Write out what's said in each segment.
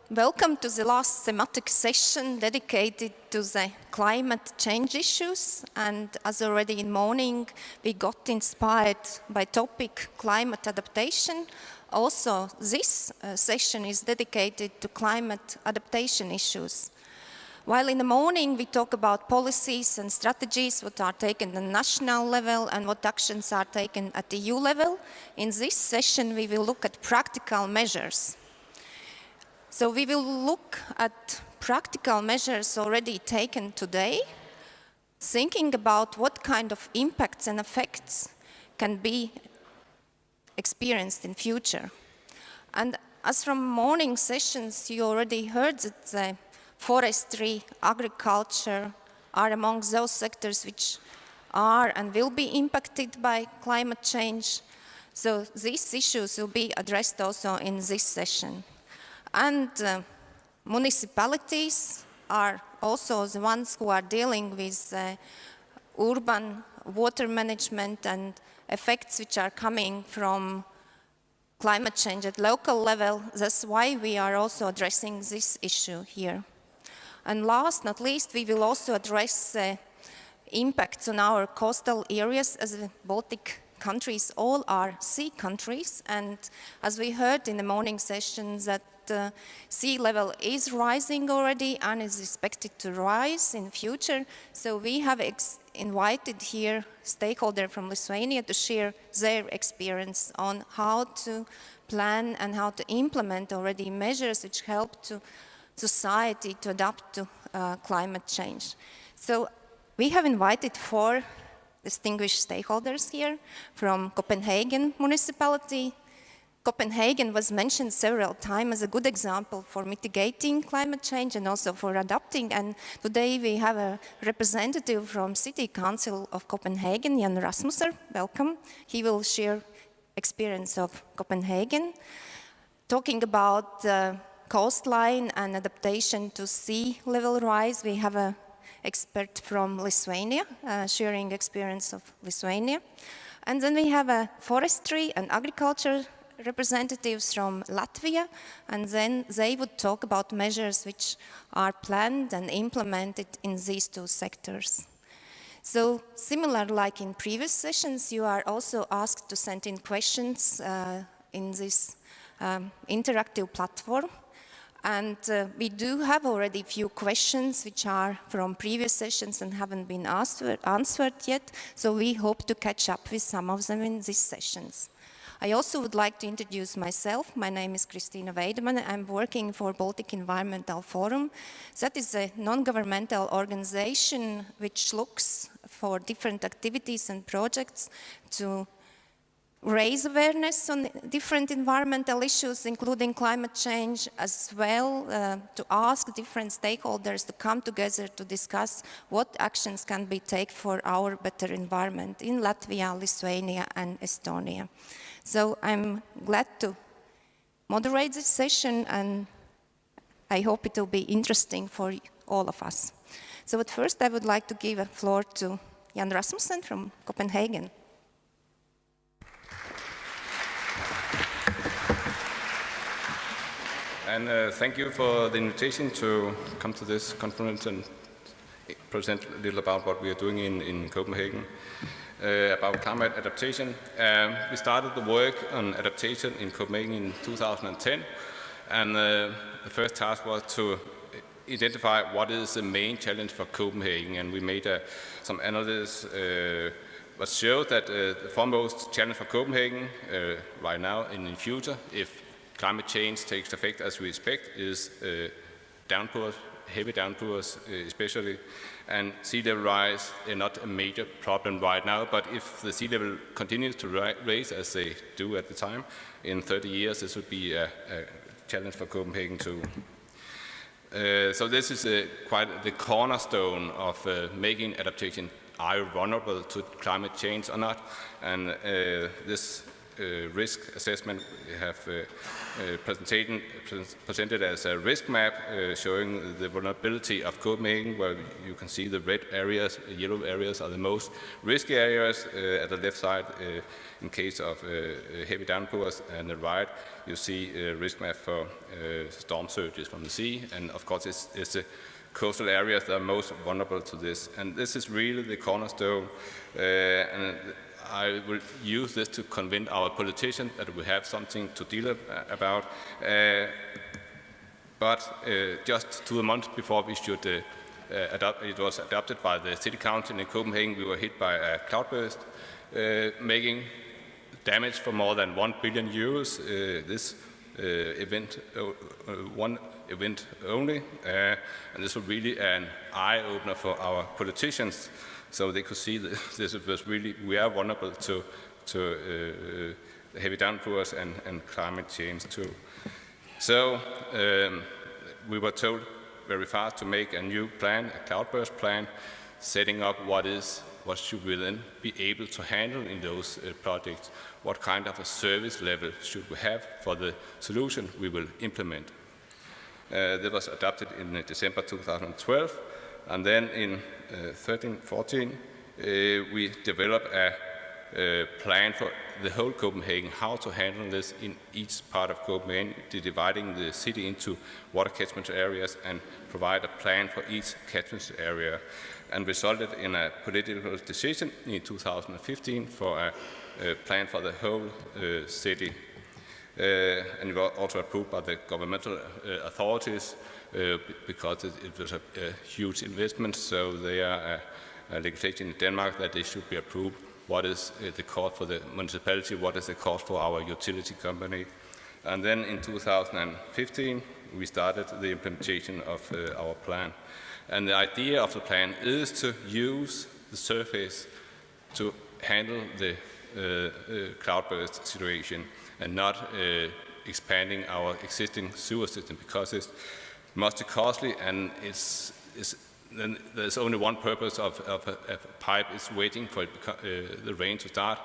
Welcome to the last thematic session dedicated to the climate change issues. And as already in morning, we got inspired by topic climate adaptation. Also, this session is dedicated to climate adaptation issues. While in the morning we talk about policies and strategies what are taken at the national level and what actions are taken at the EU level, in this session we will look at practical measures. So we will look at practical measures already taken today, thinking about what kind of impacts and effects can be experienced in future. And as from morning sessions, you already heard that the forestry, agriculture are among those sectors which are and will be impacted by climate change. So these issues will be addressed also in this session. And municipalities are also the ones who are dealing with urban water management and effects which are coming from climate change at local level. That's why we are also addressing this issue here. And last not least, we will also address impacts on our coastal areas, as the Baltic countries all are sea countries. And as we heard in the morning session, that sea level is rising already and is expected to rise in future. So we have invited here stakeholders from Lithuania to share their experience on how to plan and how to implement already measures which help to society to adapt to climate change. So we have invited 4 distinguished stakeholders here from Copenhagen municipality. Copenhagen was mentioned several times as a good example for mitigating climate change and also for adapting. And today we have a representative from City Council of Copenhagen, Jan Rasmussen. Welcome. He will share experience of Copenhagen, talking about coastline and adaptation to sea level rise. We have an expert from Lithuania sharing experience of Lithuania. And then we have a forestry and agriculture representatives from Latvia, and then they would talk about measures which are planned and implemented in these 2 sectors. So similar like in previous sessions, you are also asked to send in questions in this interactive platform. And we do have already a few questions which are from previous sessions and haven't been answered yet, so we hope to catch up with some of them in these sessions. I also would like to introduce myself. My name is Kristina Weidemann. I'm working for Baltic Environmental Forum. That is a non-governmental organization which looks for different activities and projects to raise awareness on different environmental issues, including climate change, as well to ask different stakeholders to come together to discuss what actions can be taken for our better environment in Latvia, Lithuania, and Estonia. So I'm glad to moderate this session, and I hope it will be interesting for all of us. So at first I would like to give a floor to Jan Rasmussen from Copenhagen. And thank you for the invitation to come to this conference and present a little about what we are doing in Copenhagen about climate adaptation. We started the work on adaptation in Copenhagen in 2010, and the first task was to identify what is the main challenge for Copenhagen, and we made some analysis that showed that the foremost challenge for Copenhagen right now and in the future, if climate change takes effect as we expect, is downpours, heavy downpours especially, and sea level rise are not a major problem right now, but if the sea level continues to rise as they do at the time, in 30 years this would be a challenge for Copenhagen too. So this is quite the cornerstone of making adaptation. Are you vulnerable to climate change or not? And this risk assessment. We have presented as a risk map showing the vulnerability of Copenhagen, where you can see the red areas, yellow areas are the most risky areas at the left side in case of heavy downpours, and the right you see a risk map for storm surges from the sea, and of course it's the coastal areas that are most vulnerable to this. And this is really the cornerstone, and I will use this to convince our politicians that we have something to deal about. But just 2 months before we should it was adopted by the city council in Copenhagen, we were hit by a cloudburst, making damage for more than 1 billion euros. This event, one event only, and this was really an eye-opener for our politicians, so they could see that this was really, we are vulnerable to heavy downpours and climate change too. So we were told very fast to make a new plan, a cloudburst plan, setting up what should we then be able to handle in those projects, what kind of a service level should we have for the solution we will implement. That was adopted in December 2012, and then in 13-14 we developed a plan for the whole Copenhagen, how to handle this in each part of Copenhagen, dividing the city into water catchment areas and provide a plan for each catchment area, and resulted in a political decision in 2015 for a plan for the whole city. And it was also approved by the governmental authorities because it was a huge investment, so they are a legislation in Denmark that they should be approved. What is the cost for the municipality, what is the cost for our utility company. And then in 2015 we started the implementation of our plan. And the idea of the plan is to use the surface to handle the cloudburst situation and not expanding our existing sewer system, because it's much too costly, and then there's only one purpose of a pipe is waiting for the rain to start.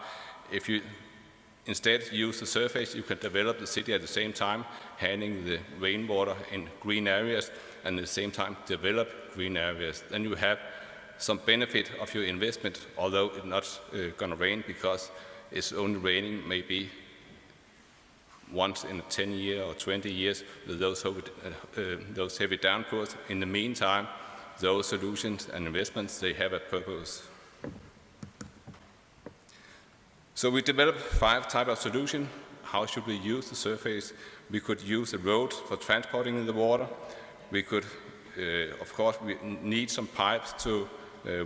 If you instead use the surface, you can develop the city at the same time, handling the rainwater in green areas, and at the same time develop green areas. Then you have some benefit of your investment, although it's not going to rain, because it's only raining maybe once in 10 years or 20 years with those heavy downpours. In the meantime, those solutions and investments, they have a purpose. So we developed 5 types of solutions. How should we use the surface? We could use the road for transporting the water. We could, of course, we need some pipes to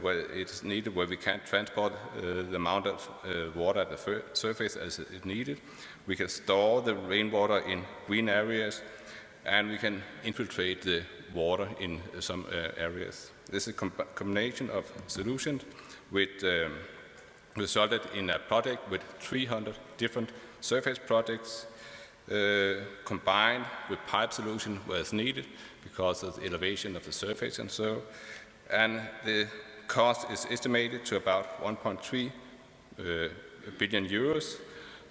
where it's needed, where we can't transport the amount of water at the surface as is needed. We can store the rainwater in green areas, and we can infiltrate the water in some areas. This is a combination of solutions which resulted in a project with 300 different surface projects combined with pipe solution where it's needed because of the elevation of the surface and so. And the cost is estimated to about 1.3 billion euros,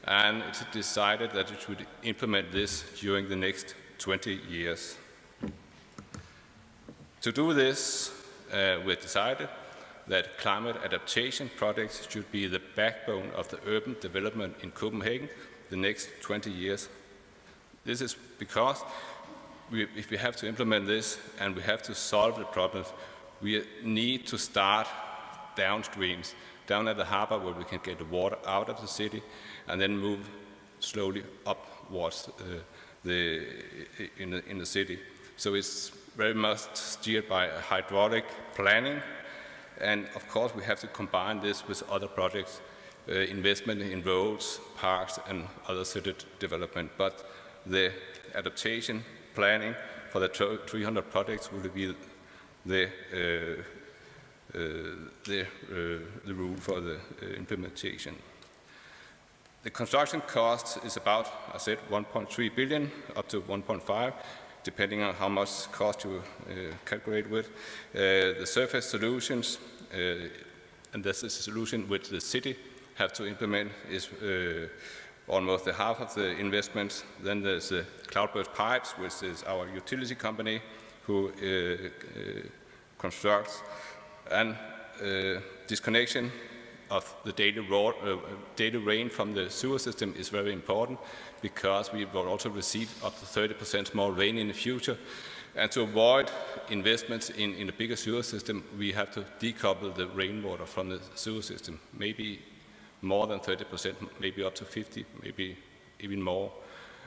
and it's decided that it should implement this during the next 20 years. To do this, we decided that climate adaptation projects should be the backbone of the urban development in Copenhagen the next 20 years. This is because if we have to implement this and we have to solve the problems, we need to start downstreams, down at the harbor where we can get the water out of the city and then move slowly upwards in the city. So it's very much steered by hydraulic planning, and of course we have to combine this with other projects, investment in roads, parks and other city development. But the adaptation planning for the 300 projects will be the rule for the implementation. The construction cost is about, I said, 1.3 billion, up to 1.5, depending on how much cost you calculate with. The surface solutions, and this is a solution which the city have to implement, is almost the half of the investments. Then there's the Cloudburst Pipes, which is our utility company who constructs, and disconnection of the daily rain from the sewer system is very important, because we will also receive up to 30% more rain in the future. And to avoid investments in a bigger sewer system, we have to decouple the rainwater from the sewer system, maybe more than 30%, maybe up to 50%, maybe even more,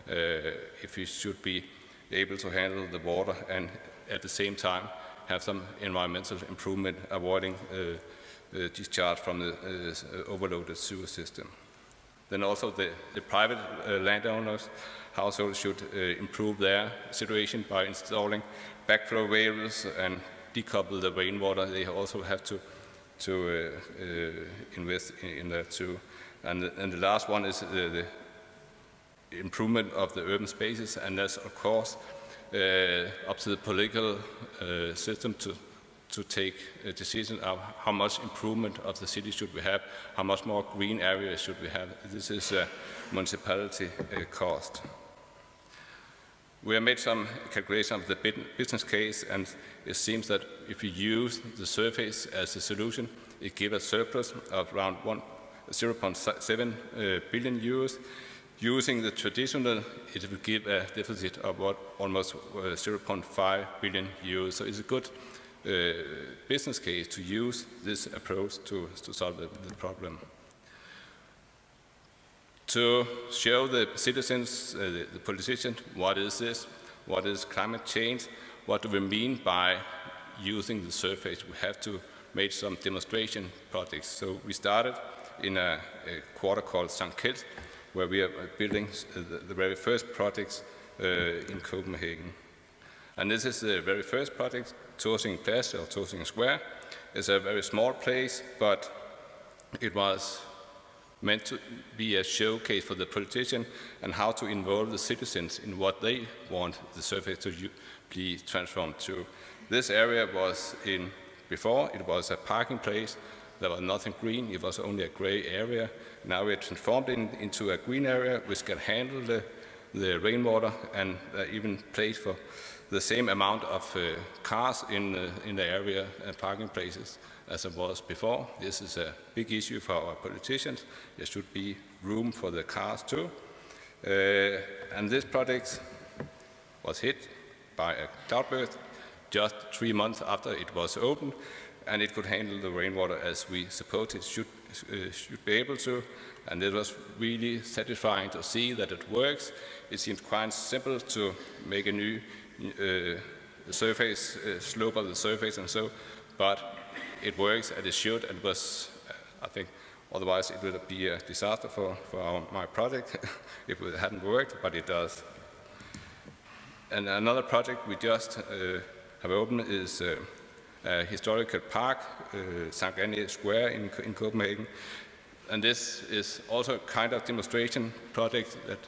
if we should be able to handle the water and at the same time have some environmental improvement, avoiding discharge from the overloaded sewer system. Then also the private landowners, households should improve their situation by installing backflow valves and decouple the rainwater. They also have to invest in that too. And the last one is the improvement of the urban spaces, and that's of course up to the political system to take a decision of how much improvement of the city should we have, how much more green areas should we have. This is a municipality cost. We have made some calculation of the business case, and it seems that if you use the surface as a solution, it gives a surplus of around 0.7 billion euros. Using the traditional, it will give a deficit of almost 0.5 billion euros. So it's a good business case to use this approach to solve the problem. To show the citizens, the politicians, what is this? What is climate change? What do we mean by using the surface? We have to make some demonstration projects. So we started in a quarter called St. Kjeld, where we are building the very first projects in Copenhagen. And this is the very first project, Tåsinge Plads or Tåsinge Square. It's a very small place, but it was meant to be a showcase for the politician and how to involve the citizens in what they want the surface to be transformed to. This area was before it was a parking place. There was nothing green, it was only a gray area. Now we are transformed into a green area which can handle the rainwater, and even place for the same amount of cars in the area and parking places as it was before. This is a big issue for our politicians. There should be room for the cars too. And this project was hit by a cloudburst just 3 months after it was opened, and it could handle the rainwater as we supposed it should be able to. And it was really satisfying to see that it works. It seems quite simple to make a new surface, slope of the surface and so, but it works and it should, and was, I think, otherwise it would be a disaster for my project if it hadn't worked, but it does. And another project we just have opened is a historical park, St. Anne Square in Copenhagen. And this is also a kind of demonstration project that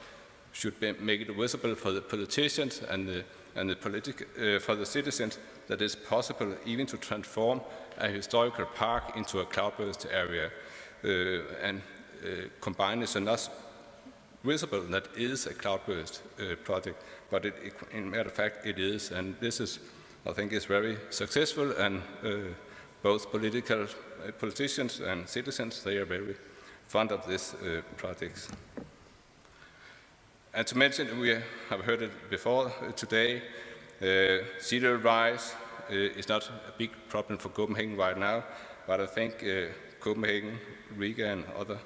should make it visible for the politicians and for the citizens that it's possible even to transform a historical park into a cloudburst area and combine it so not visible that is a cloudburst project, but in matter of fact it is, and this is, I think, is very successful, and both politicians and citizens, they are very fond of this project. And to mention, we have heard it before today, sea level rise is not a big problem for Copenhagen right now, but I think Copenhagen, Riga and other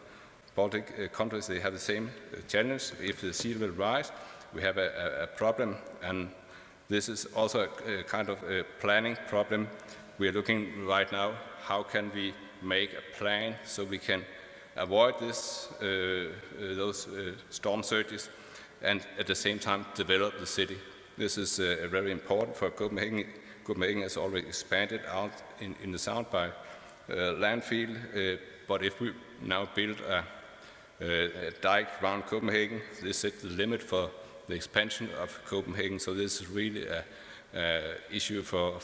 Baltic countries, they have the same challenge. If the sea level rise, we have a problem, and this is also a kind of a planning problem. We are looking right now, how can we make a plan so we can avoid those storm surges and at the same time develop the city. This is very important for Copenhagen. Copenhagen has already expanded out in the sound by landfill, but if we now build a dike around Copenhagen, this sets the limit for the expansion of Copenhagen. So this is really an issue for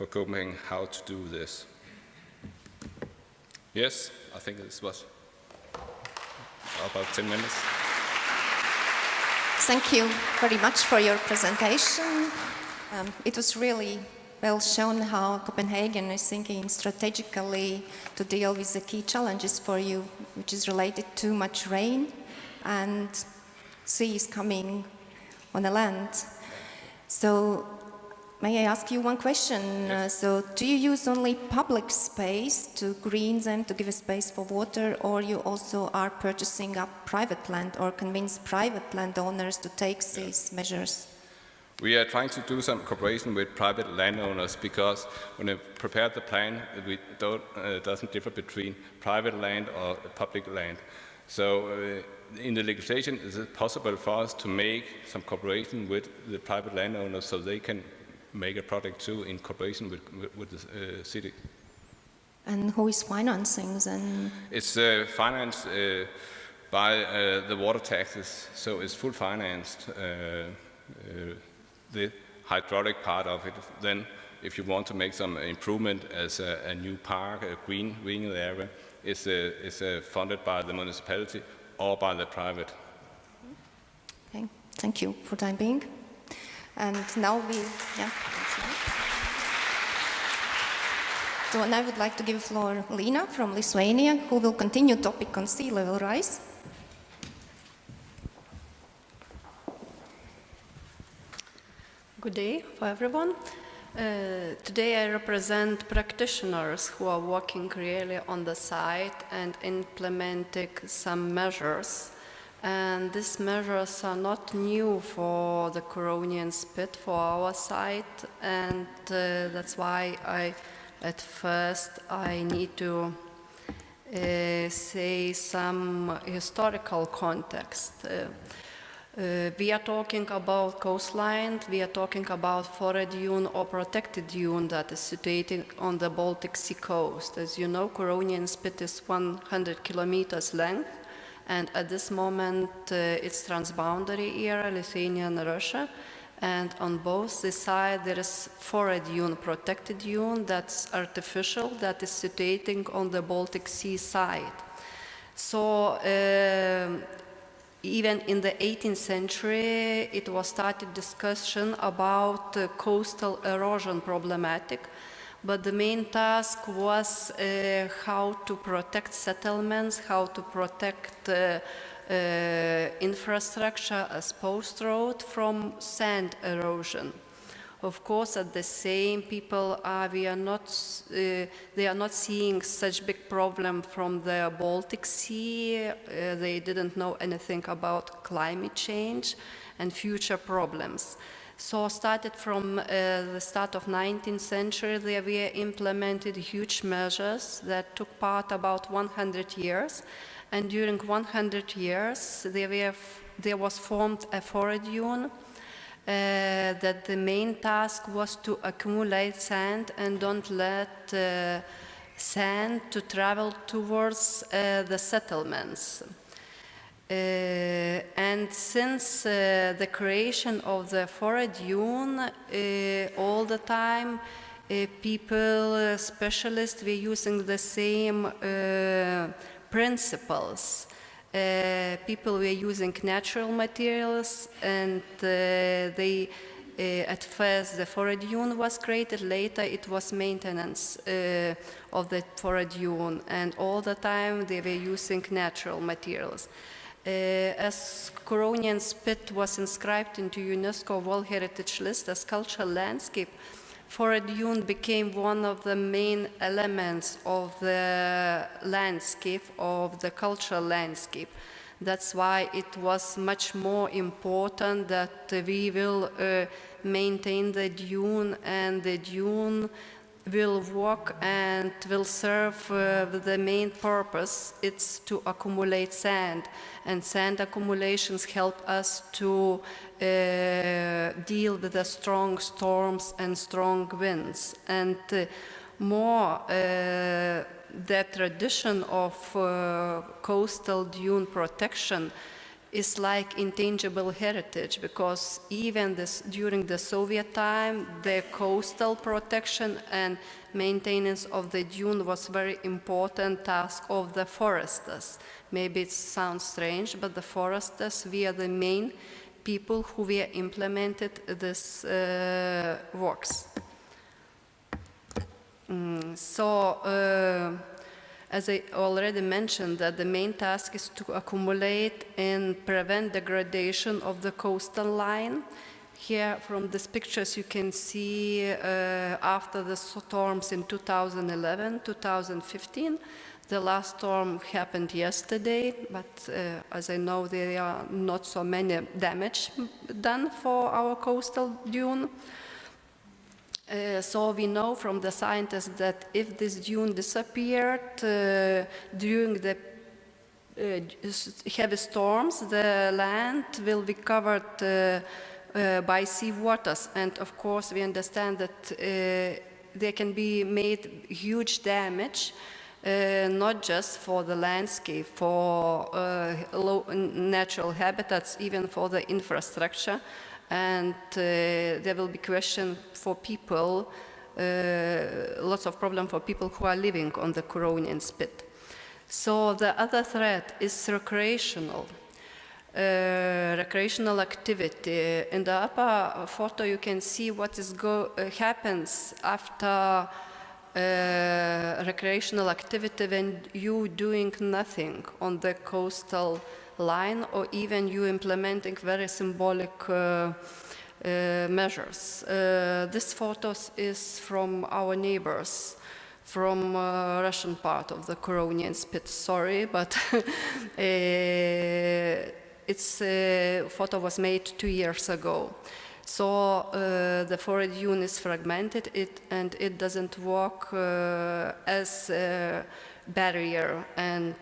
Copenhagen, how to do this. Yes, I think this was. about 10 minutes. Thank you very much for your presentation. It was really well shown how Copenhagen is thinking strategically to deal with the key challenges for you, which is related to much rain and seas coming on the land. So may I ask you one question? Yes. So do you use only public space to green them, to give a space for water, or you also are purchasing up private land or convince private landowners to take these measures? We are trying to do some cooperation with private landowners because when we prepared the plan, it doesn't differ between private land or public land. So in the legislation, is it possible for us to make some cooperation with the private landowners so they can make a project too in cooperation with the city? And who is financing then? It's financed by the water taxes, so it's full financed. The hydraulic part of it. Then, if you want to make some improvement as a new park, a green area, is funded by the municipality or by the private. Okay, thank you for time being. And now So now I would like to give the floor Lina from Lithuania, who will continue topic on sea level rise. Good day for everyone. Today I represent practitioners who are working really on the site and implementing some measures. And these measures are not new for the Curonian Spit, for our site, and that's why at first I need to say some historical context. We are talking about coastline, we are talking about foreign dune or protected dune that is situated on the Baltic Sea coast. As you know, Curonian Spit is 100 kilometers length, and at this moment it's transboundary area, Lithuania and Russia, and on both the sides there is foreign dune, protected dune that's artificial, that is situating on the Baltic Sea side. So even in the 18th century, it was started discussion about coastal erosion problematic, but the main task was how to protect settlements, how to protect infrastructure as post road from sand erosion. Of course, at the same people they are not seeing such big problem from the Baltic Sea. They didn't know anything about climate change and future problems. So started from the start of 19th century, there were implemented huge measures that took part about 100 years. And during 100 years, there was formed a foreign dune that the main task was to accumulate sand and don't let sand to travel towards the settlements. And since the creation of the foreign dune, all the time people, specialists, were using the same principles. People were using natural materials, and at first the foreign dune was created, later it was maintenance of the foreign dune, and all the time they were using natural materials. As Curonian Spit was inscribed into UNESCO World Heritage List as cultural landscape, foreign dune became one of the main elements of the landscape, of the cultural landscape. That's why it was much more important that we will maintain the dune, and the dune will work and will serve the main purpose. It's to accumulate sand, and sand accumulations help us to deal with the strong storms and strong winds. And more the tradition of coastal dune protection is like intangible heritage, because even during the Soviet time, the coastal protection and maintenance of the dune was very important task of the foresters. Maybe it sounds strange, but the foresters were the main people who were implemented this works. As I already mentioned, that the main task is to accumulate and prevent degradation of the coastal line. Here from these pictures you can see after the storms in 2011, 2015. The last storm happened yesterday, but as I know, there are not so many damage done for our coastal dune. So we know from the scientists that if this dune disappeared during the heavy storms, the land will be covered by sea waters. And of course, we understand that there can be made huge damage, not just for the landscape, for natural habitats, even for the infrastructure. And there will be question for people, lots of problem for people who are living on the Curonian Spit. So the other threat is recreational activity. In the upper photo you can see what happens after recreational activity when you doing nothing on the coastal line, or even you implementing very symbolic measures. This photo is from our neighbors, from Russian part of the Curonian Spit. Sorry, but its photo was made 2 years ago. So the forest dune is fragmented, and it doesn't work as barrier, and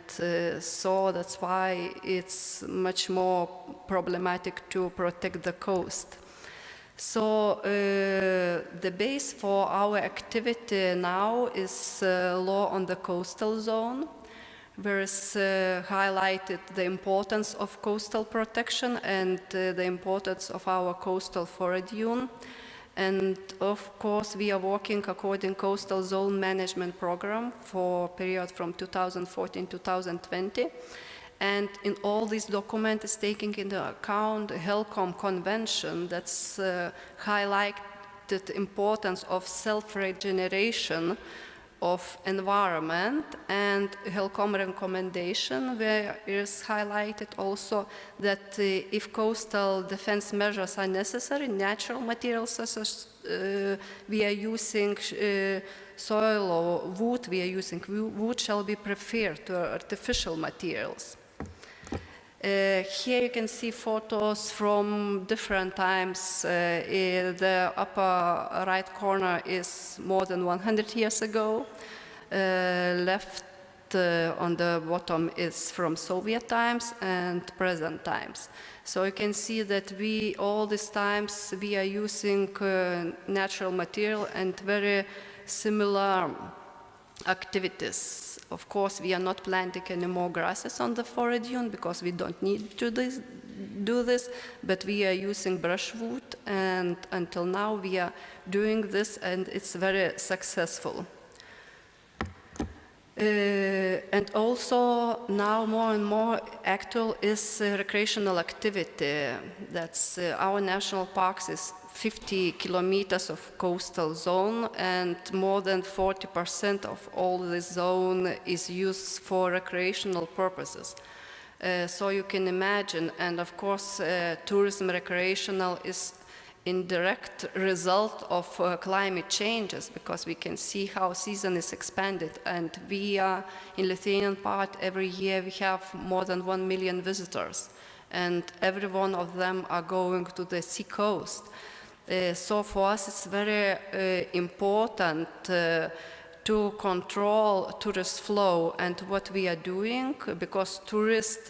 so that's why it's much more problematic to protect the coast. So the base for our activity now is law on the coastal zone, where is highlighted the importance of coastal protection and the importance of our coastal forest dune. And of course, we are working according coastal zone management program for period from 2014 to 2020. And in all these documents is taking into account the HELCOM convention that's highlighted importance of self-regeneration of environment, and HELCOM recommendation where it is highlighted also that if coastal defense measures are necessary, natural materials such as we are using soil or wood, we are using wood shall be preferred to artificial materials. Here you can see photos from different times. The upper right corner is more than 100 years ago. Left on the bottom is from Soviet times and present times. So you can see that all these times we are using natural material and very similar activities. Of course, we are not planting any more grasses on the forest dune because we don't need to do this, but we are using brushwood, and until now we are doing this, and it's very successful. And also now more and more actual is recreational activity. That's our national parks is 50 kilometers of coastal zone, and more than 40% of all this zone is used for recreational purposes. So you can imagine, and of course tourism recreational is in direct result of climate changes, because we can see how season is expanded, and we are in Lithuanian part every year we have more than 1 million visitors, and every one of them are going to the sea coast. So for us it's very important to control tourist flow, and what we are doing, because tourists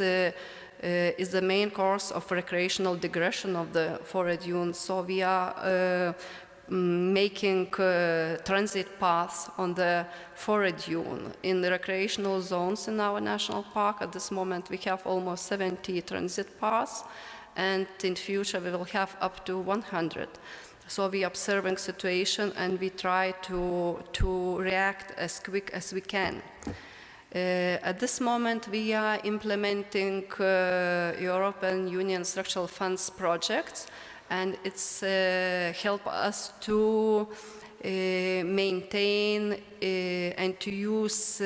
is the main cause of recreational degradation of the forest dune. So we are making transit paths on the forest dune. In the recreational zones in our national park, at this moment we have almost 70 transit paths, and in future we will have up to 100. So we are observing situation and we try to react as quick as we can. At this moment we are implementing European Union structural funds projects, and it's help us to maintain and to use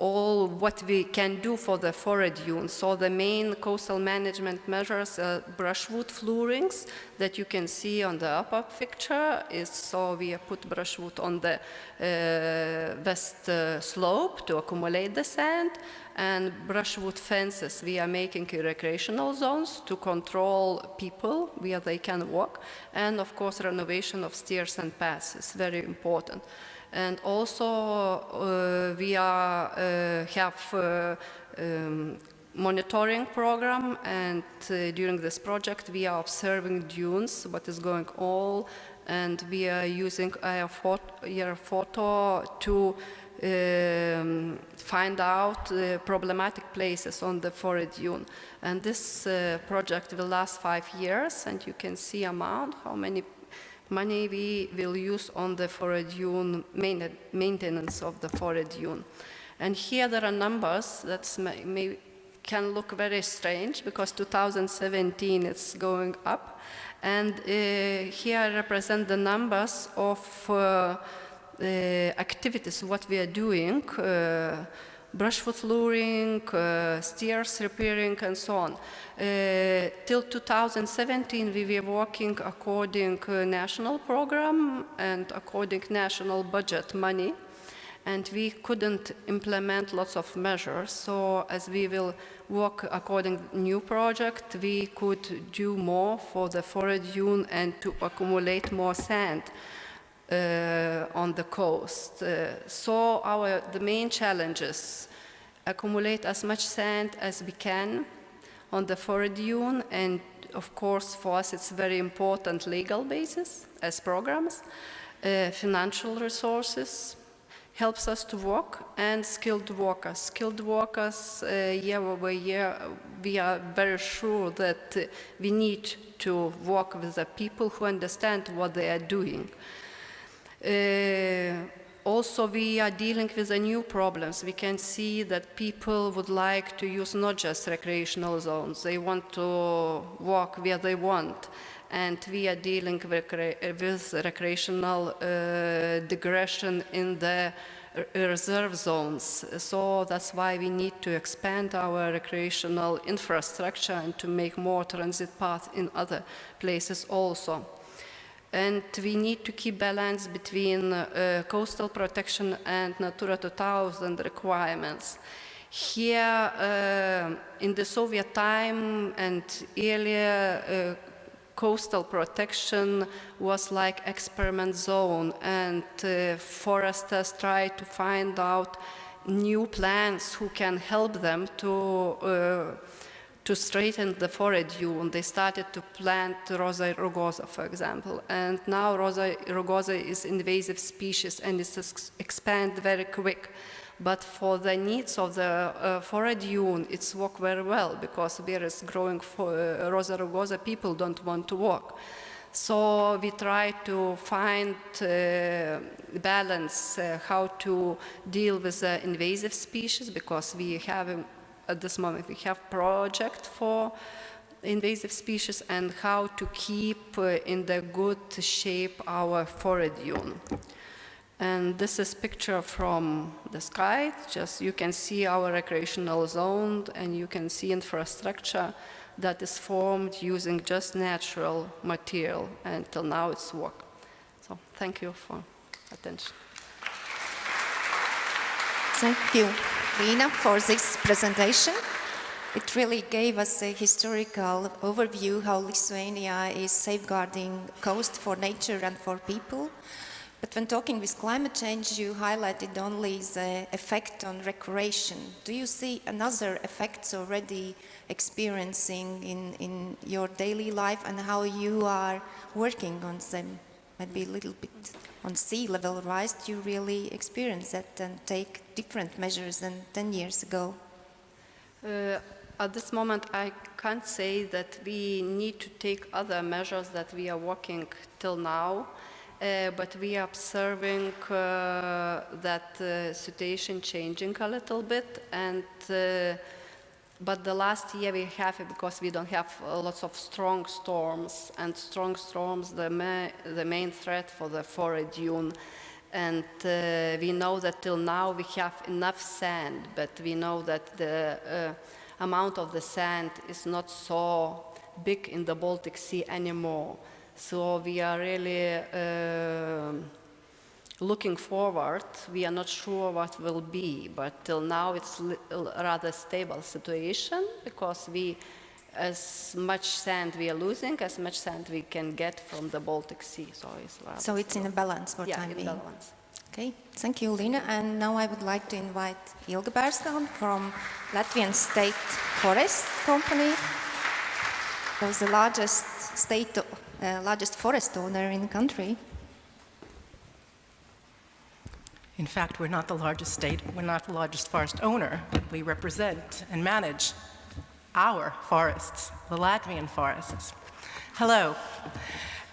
all what we can do for the forest dune. So the main coastal management measures are brushwood floorings that you can see on the upper picture. So we put brushwood on the west slope to accumulate the sand, and brushwood fences we are making in recreational zones to control people where they can walk, and of course renovation of stairs and paths is very important. And also we have monitoring program, and during this project we are observing dunes, what is going on, and we are using air photo to find out problematic places on the forest dune. And this project will last 5 years, and you can see amount, how many money we will use on the forest dune, maintenance of the forest dune. And here there are numbers that can look very strange, because 2017 it's going up. And here I represent the numbers of activities, what we are doing, brushwood flooring, stairs repairing, and so on. Till 2017, we were working according national program and according national budget money, and we couldn't implement lots of measures. So as we will work according new project, we could do more for the forest dune and to accumulate more sand on the coast. So the main challenges: accumulate as much sand as we can on the forest dune, and of course for us it's very important legal basis as programs, financial resources helps us to work, and skilled workers. Skilled workers, year over year, we are very sure that we need to work with the people who understand what they are doing. Also, we are dealing with the new problems. We can see that people would like to use not just recreational zones. They want to walk where they want. And we are dealing with recreational digression in the reserve zones. So that's why we need to expand our recreational infrastructure and to make more transit paths in other places also. And we need to keep balance between coastal protection and Natura 2000 requirements. Here, in the Soviet time and earlier, coastal protection was like experiment zone, and foresters tried to find out new plants who can help them to straighten the forest dune. They started to plant Rosa rugosa, for example, and now Rosa rugosa is invasive species and it expands very quick. But for the needs of the forest dune, it's worked very well, because where it's growing Rosa rugosa, people don't want to walk. So we try to find balance, how to deal with the invasive species, because we have at this moment we have project for invasive species, and how to keep in the good shape our forest dune. And this is picture from the sky. Just you can see our recreational zone, and you can see infrastructure that is formed using just natural material, and till now it's work. So thank you for attention. Thank you, Lina, for this presentation. It really gave us a historical overview how Lithuania is safeguarding coast for nature and for people. But when talking with climate change, you highlighted only the effect on recreation. Do you see another effects already experiencing in your daily life, and how you are working on them? Maybe a little bit on sea level rise, do you really experience that and take different measures than 10 years ago? At this moment, I can't say that we need to take other measures that we are working till now, but we are observing that situation changing a little bit, and but the last year we have, because we don't have lots of strong storms, and strong storms, the main threat for the forest dune. And we know that till now we have enough sand, but we know that the amount of the sand is not so big in the Baltic Sea anymore. So we are really looking forward. We are not sure what will be, but till now it's a rather stable situation, because as much sand we are losing, as much sand we can get from the Baltic Sea. So it's in a balance for time being. Balance. Okay, thank you, Lina. And now I would like to invite Ilga Bērskalne from Latvian State Forest Company, who's the largest forest owner in the country. In fact, we're not the largest state, we're not the largest forest owner, but we represent and manage our forests, the Latvian forests. Hello.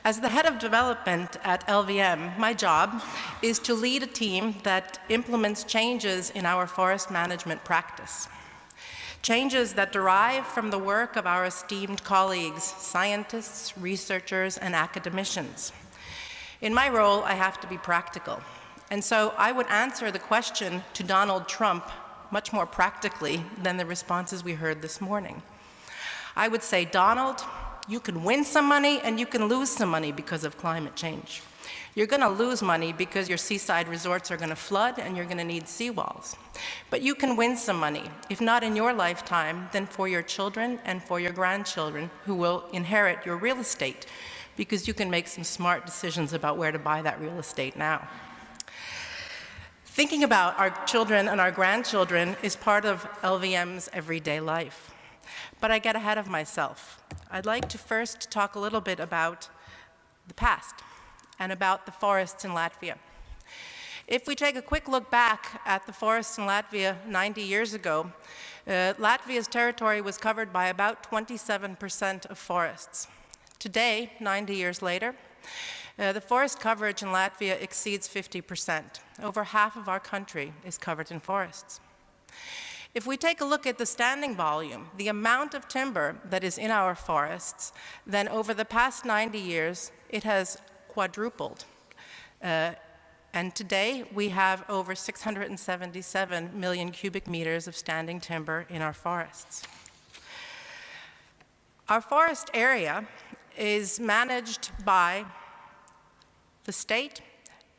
As the head of development at LVM, my job is to lead a team that implements changes in our forest management practice. Changes that derive from the work of our esteemed colleagues, scientists, researchers, and academicians. In my role, I have to be practical. And so I would answer the question to Donald Trump much more practically than the responses we heard this morning. I would say, Donald, you can win some money and you can lose some money because of climate change. You're going to lose money because your seaside resorts are going to flood and you're going to need seawalls. But you can win some money, if not in your lifetime, then for your children and for your grandchildren who will inherit your real estate, because you can make some smart decisions about where to buy that real estate now. Thinking about our children and our grandchildren is part of LVM's everyday life. But I get ahead of myself. I'd like to first talk a little bit about the past and about the forests in Latvia. If we take a quick look back at the forests in Latvia 90 years ago, Latvia's territory was covered by about 27% of forests. Today, 90 years later, the forest coverage in Latvia exceeds 50%. Over half of our country is covered in forests. If we take a look at the standing volume, the amount of timber that is in our forests, then over the past 90 years, it has quadrupled. And today, we have over 677 million cubic meters of standing timber in our forests. Our forest area is managed by the state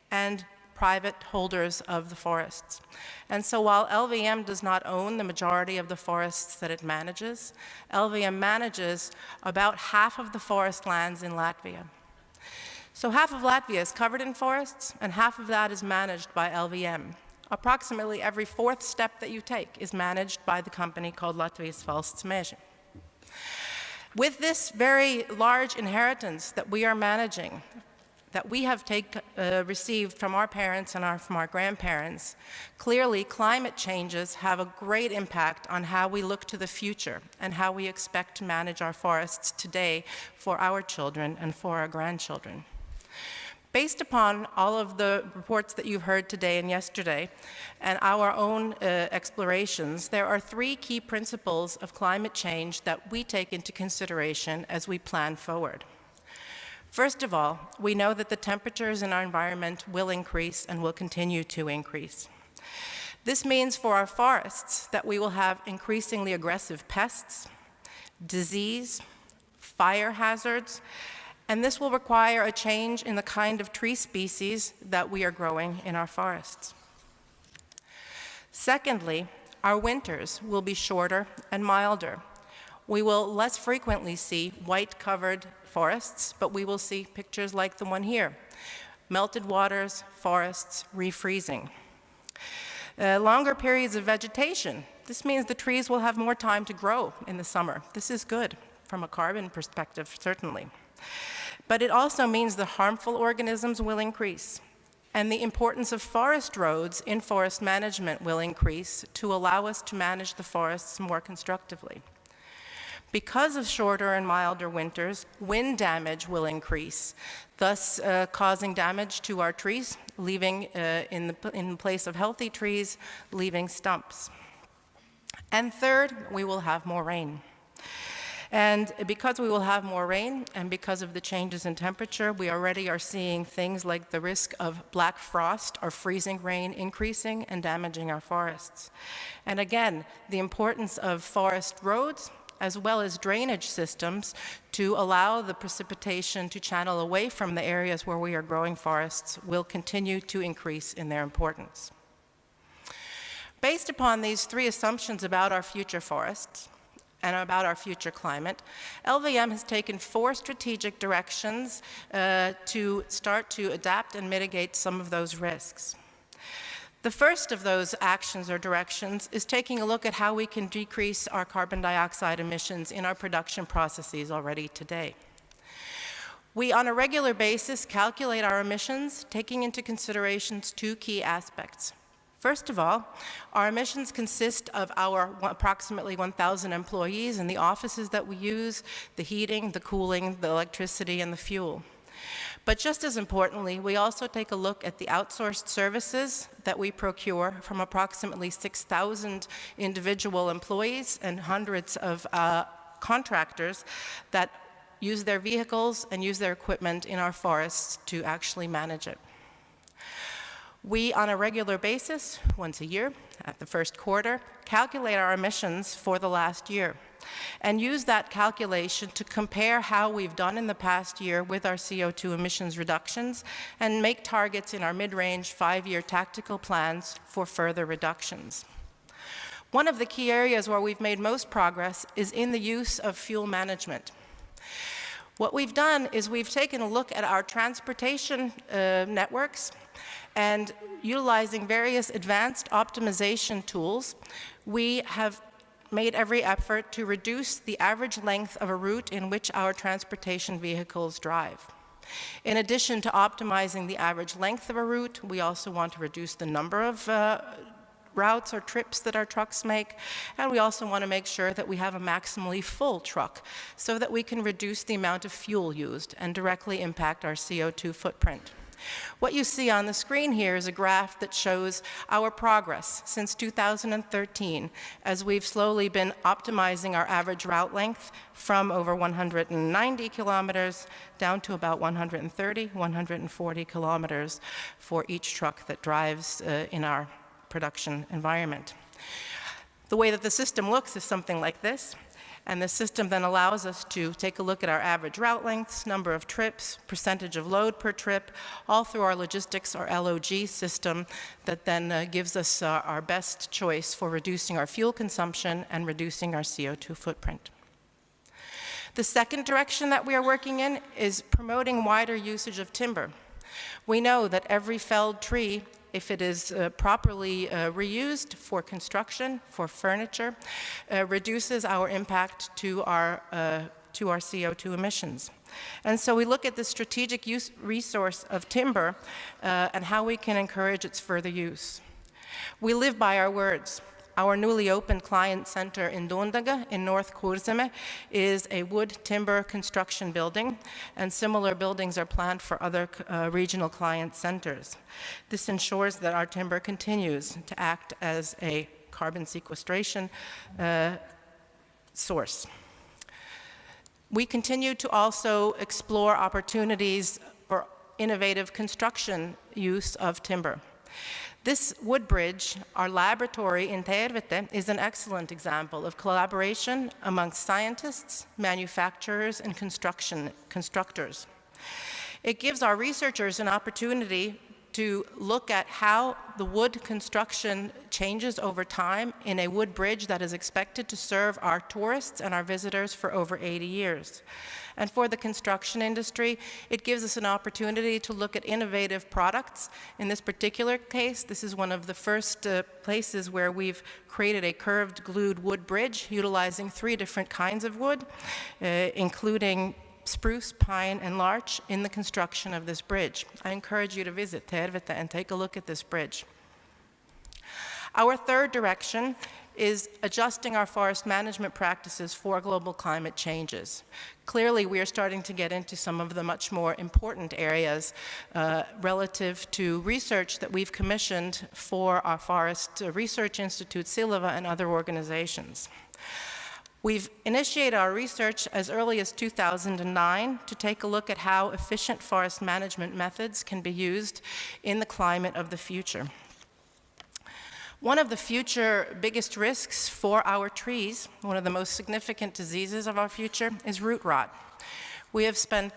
and private holders of the forests. And so while LVM does not own the majority of the forests that it manages, LVM manages about half of the forest lands in Latvia. So half of Latvia is covered in forests, and half of that is managed by LVM. Approximately every fourth step that you take is managed by the company called Latvijas Valsts Meži. With this very large inheritance that we are managing, that we have received from our parents and from our grandparents, clearly climate changes have a great impact on how we look to the future and how we expect to manage our forests today for our children and for our grandchildren. Based upon all of the reports that you've heard today and yesterday, and our own explorations, there are three key principles of climate change that we take into consideration as we plan forward. First of all, we know that the temperatures in our environment will increase and will continue to increase. This means for our forests that we will have increasingly aggressive pests, disease, fire hazards, and this will require a change in the kind of tree species that we are growing in our forests. Secondly, our winters will be shorter and milder. We will less frequently see white-covered forests, but we will see pictures like the one here. melted waters, forests, refreezing. Longer periods of vegetation. This means the trees will have more time to grow in the summer. This is good from a carbon perspective, certainly. But it also means the harmful organisms will increase, and the importance of forest roads in forest management will increase to allow us to manage the forests more constructively. Because of shorter and milder winters, wind damage will increase, thus causing damage to our trees, leaving, in place of healthy trees, leaving stumps. And third, we will have more rain. And because we will have more rain, and because of the changes in temperature, we already are seeing things like the risk of black frost or freezing rain increasing and damaging our forests. And again, the importance of forest roads, as well as drainage systems, to allow the precipitation to channel away from the areas where we are growing forests will continue to increase in their importance. Based upon these three assumptions about our future forests and about our future climate, LVM has taken 4 strategic directions to start to adapt and mitigate some of those risks. The first of those actions or directions is taking a look at how we can decrease our carbon dioxide emissions in our production processes already today. We, on a regular basis, calculate our emissions, taking into consideration 2 key aspects. First of all, our emissions consist of our approximately 1,000 employees and the offices that we use, the heating, the cooling, the electricity, and the fuel. But just as importantly, we also take a look at the outsourced services that we procure from approximately 6,000 individual employees and hundreds of contractors that use their vehicles and use their equipment in our forests to actually manage it. We, on a regular basis, once a year, at the first quarter, calculate our emissions for the last year and use that calculation to compare how we've done in the past year with our CO2 emissions reductions and make targets in our mid-range 5-year tactical plans for further reductions. One of the key areas where we've made most progress is in the use of fuel management. What we've done is we've taken a look at our transportation networks, and utilizing various advanced optimization tools, we have made every effort to reduce the average length of a route in which our transportation vehicles drive. In addition to optimizing the average length of a route, we also want to reduce the number of routes or trips that our trucks make, and we also want to make sure that we have a maximally full truck so that we can reduce the amount of fuel used and directly impact our CO2 footprint. What you see on the screen here is a graph that shows our progress since 2013 as we've slowly been optimizing our average route length from over 190 kilometers down to about 130, 140 kilometers for each truck that drives in our production environment. The way that the system looks is something like this. And the system then allows us to take a look at our average route lengths, number of trips, percentage of load per trip, all through our logistics or LOG system that then gives us our best choice for reducing our fuel consumption and reducing our CO2 footprint. The second direction that we are working in is promoting wider usage of timber. We know that every felled tree, if it is properly reused for construction, for furniture, reduces our impact to our CO2 emissions. And so we look at the strategic resource of timber and how we can encourage its further use. We live by our words. Our newly opened client center in Dondaga in North Kurzeme is a wood timber construction building, and similar buildings are planned for other regional client centers. This ensures that our timber continues to act as a carbon sequestration source. We continue to also explore opportunities for innovative construction use of timber. This wood bridge, our laboratory in Tervete, is an excellent example of collaboration amongst scientists, manufacturers, and constructors. It gives our researchers an opportunity to look at how the wood construction changes over time in a wood bridge that is expected to serve our tourists and our visitors for over 80 years. And for the construction industry, it gives us an opportunity to look at innovative products. In this particular case, this is one of the first places where we've created a curved glued wood bridge utilizing 3 different kinds of wood, including spruce, pine, and larch in the construction of this bridge. I encourage you to visit Tervete and take a look at this bridge. Our third direction is adjusting our forest management practices for global climate changes. Clearly, we are starting to get into some of the much more important areas relative to research that we've commissioned for our Forest Research Institute, Silva, and other organizations. We've initiated our research as early as 2009 to take a look at how efficient forest management methods can be used in the climate of the future. One of the future biggest risks for our trees, one of the most significant diseases of our future, is root rot. We have spent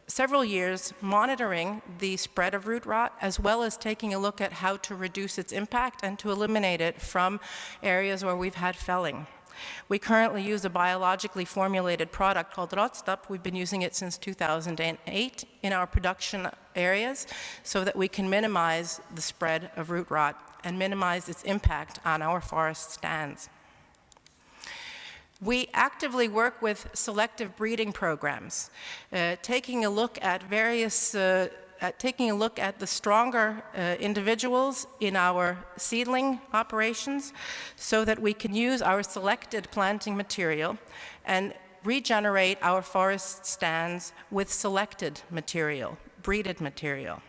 several years monitoring the spread of root rot, as well as taking a look at how to reduce its impact and to eliminate it from areas where we've had felling. We currently use a biologically formulated product called Rotstop. We've been using it since 2008 in our production areas so that we can minimize the spread of root rot and minimize its impact on our forest stands. We actively work with selective breeding programs, taking a look at the stronger individuals in our seedling operations so that we can use our selected planting material and regenerate our forest stands with selected material, breeded material.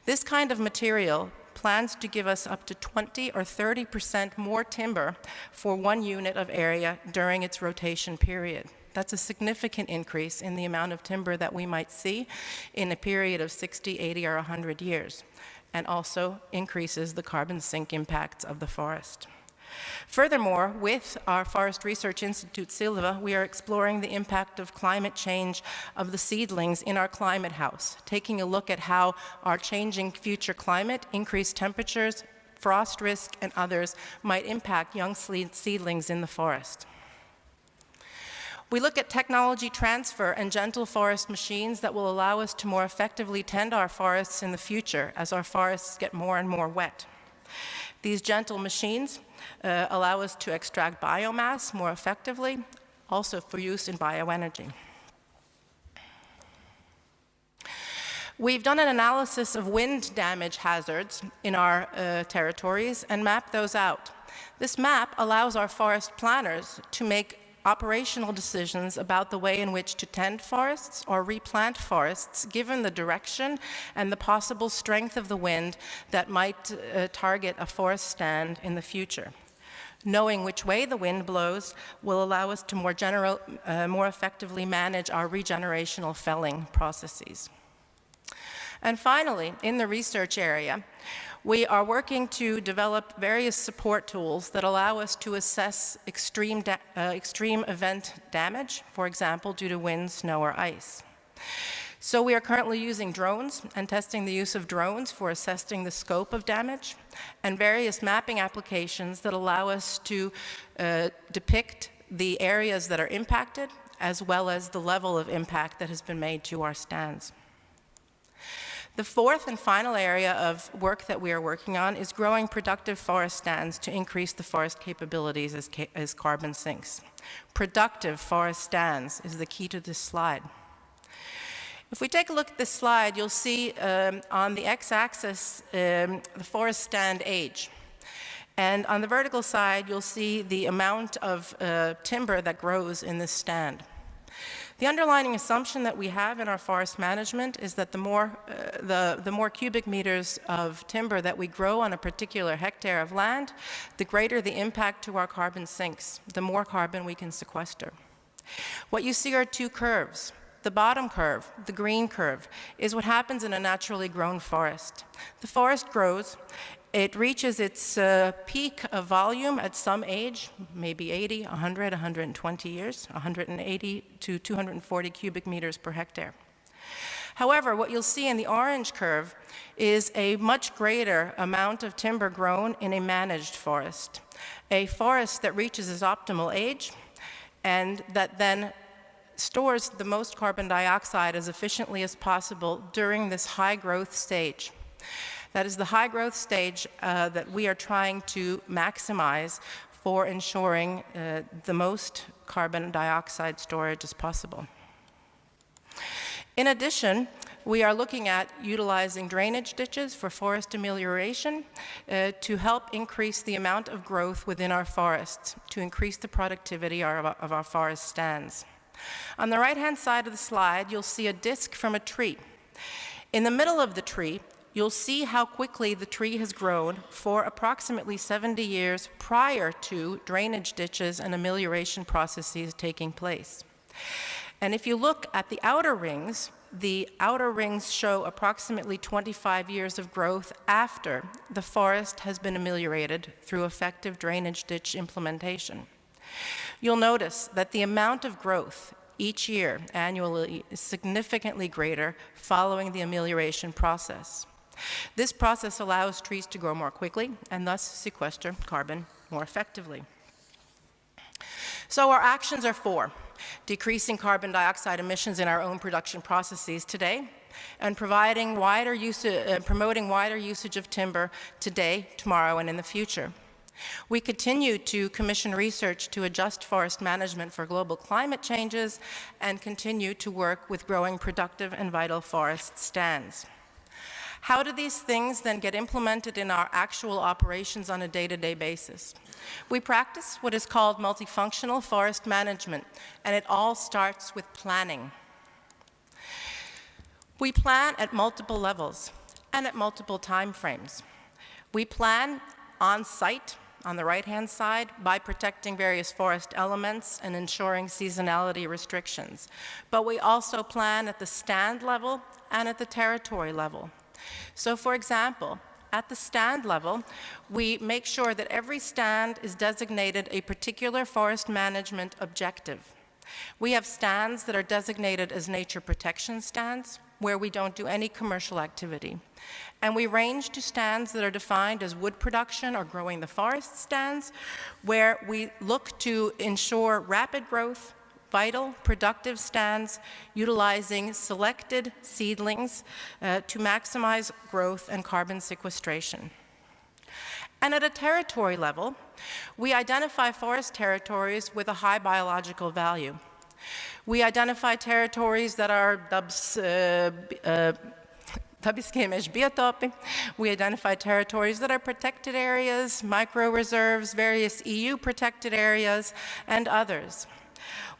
This kind of material plans to give us up to 20 or 30% more timber for 1 unit of area during its rotation period. That's a significant increase in the amount of timber that we might see in a period of 60, 80, or 100 years, and also increases the carbon sink impacts of the forest. Furthermore, with our Forest Research Institute, Silva, we are exploring the impact of climate change of the seedlings in our climate house, taking a look at how our changing future climate, increased temperatures, frost risk, and others might impact young seedlings in the forest. We look at technology transfer and gentle forest machines that will allow us to more effectively tend our forests in the future as our forests get more and more wet. These gentle machines allow us to extract biomass more effectively, also for use in bioenergy. We've done an analysis of wind damage hazards in our territories and mapped those out. This map allows our forest planners to make operational decisions about the way in which to tend forests or replant forests, given the direction and the possible strength of the wind that might target a forest stand in the future. Knowing which way the wind blows will allow us to more effectively manage our regenerational felling processes. And finally, in the research area, we are working to develop various support tools that allow us to assess extreme event damage, for example, due to wind, snow, or ice. So we are currently using drones and testing the use of drones for assessing the scope of damage, and various mapping applications that allow us to depict the areas that are impacted, as well as the level of impact that has been made to our stands. The fourth and final area of work that we are working on is growing productive forest stands to increase the forest capabilities as carbon sinks. Productive forest stands is the key to this slide. If we take a look at this slide, you'll see on the x-axis the forest stand age. And on the vertical side, you'll see the amount of timber that grows in this stand. The underlying assumption that we have in our forest management is that the more cubic meters of timber that we grow on a particular hectare of land, the greater the impact to our carbon sinks, the more carbon we can sequester. What you see are two curves. The bottom curve, the green curve, is what happens in a naturally grown forest. The forest grows. It reaches its peak of volume at some age, maybe 80, 100, 120 years, 180 to 240 cubic meters per hectare. However, what you'll see in the orange curve is a much greater amount of timber grown in a managed forest, a forest that reaches its optimal age and that then stores the most carbon dioxide as efficiently as possible during this high growth stage. That is the high growth stage that we are trying to maximize for ensuring the most carbon dioxide storage as possible. In addition, we are looking at utilizing drainage ditches for forest amelioration to help increase the amount of growth within our forests, to increase the productivity of our forest stands. On the right-hand side of the slide, you'll see a disc from a tree. In the middle of the tree, you'll see how quickly the tree has grown for approximately 70 years prior to drainage ditches and amelioration processes taking place. And if you look at the outer rings show approximately 25 years of growth after the forest has been ameliorated through effective drainage ditch implementation. You'll notice that the amount of growth each year annually is significantly greater following the amelioration process. This process allows trees to grow more quickly and thus sequester carbon more effectively. So our actions are four: decreasing carbon dioxide emissions in our own production processes today, and promoting wider usage of timber today, tomorrow, and in the future. We continue to commission research to adjust forest management for global climate changes and continue to work with growing productive and vital forest stands. How do these things then get implemented in our actual operations on a day-to-day basis? We practice what is called multifunctional forest management, and it all starts with planning. We plan at multiple levels and at multiple time frames. We plan on site, on the right-hand side, by protecting various forest elements and ensuring seasonality restrictions. But we also plan at the stand level and at the territory level. So, for example, at the stand level, we make sure that every stand is designated a particular forest management objective. We have stands that are designated as nature protection stands, where we don't do any commercial activity. And we range to stands that are defined as wood production or growing the forest stands, where we look to ensure rapid growth, vital, productive stands, utilizing selected seedlings to maximize growth and carbon sequestration. And at a territory level, we identify forest territories with a high biological value. We identify territories that are we identify territories that are protected areas, micro-reserves, various EU protected areas, and others.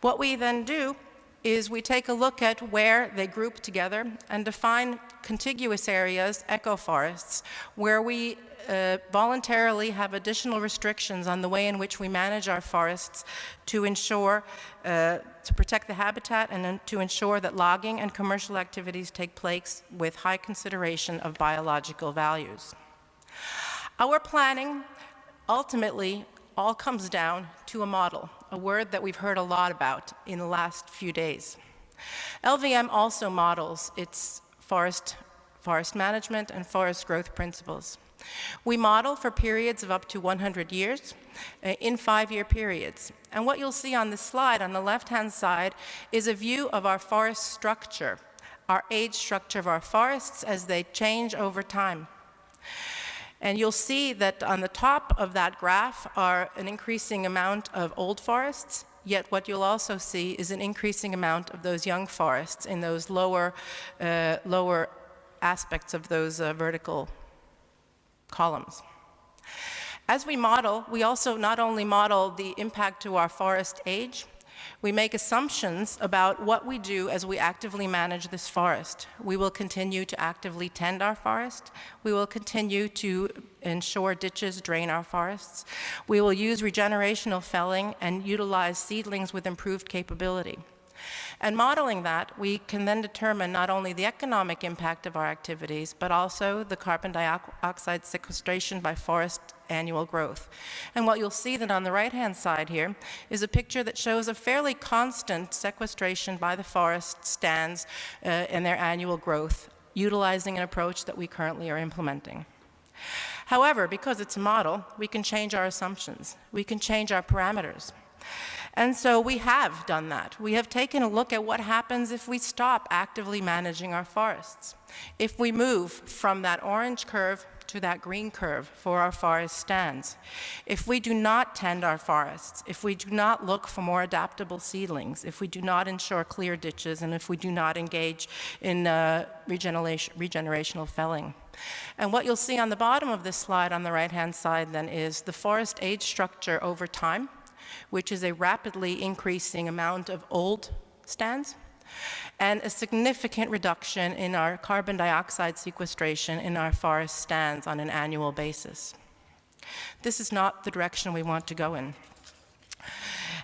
What we then do is we take a look at where they group together and define contiguous areas, ecoforests, where we voluntarily have additional restrictions on the way in which we manage our forests to ensure, to protect the habitat and to ensure that logging and commercial activities take place with high consideration of biological values. Our planning ultimately all comes down to a model, a word that we've heard a lot about in the last few days. LVM also models its forest management and forest growth principles. We model for periods of up to 100 years in 5-year periods. And what you'll see on this slide on the left-hand side is a view of our forest structure, our age structure of our forests as they change over time. And you'll see that on the top of that graph are an increasing amount of old forests, yet what you'll also see is an increasing amount of those young forests in those lower aspects of those vertical columns. As we model, we also not only model the impact to our forest age, we make assumptions about what we do as we actively manage this forest. We will continue to actively tend our forest. We will continue to ensure ditches drain our forests. We will use regenerational felling and utilize seedlings with improved capability. And modeling that, we can then determine not only the economic impact of our activities, but also the carbon dioxide sequestration by forest annual growth. And what you'll see then on the right-hand side here is a picture that shows a fairly constant sequestration by the forest stands in their annual growth, utilizing an approach that we currently are implementing. However, because it's a model, we can change our assumptions. We can change our parameters. And so we have done that. We have taken a look at what happens if we stop actively managing our forests. If we move from that orange curve to that green curve for our forest stands. If we do not tend our forests, if we do not look for more adaptable seedlings, if we do not ensure clear ditches, and if we do not engage in regenerational felling. And what you'll see on the bottom of this slide on the right-hand side then is the forest age structure over time, which is a rapidly increasing amount of old stands, and a significant reduction in our carbon dioxide sequestration in our forest stands on an annual basis. This is not the direction we want to go in.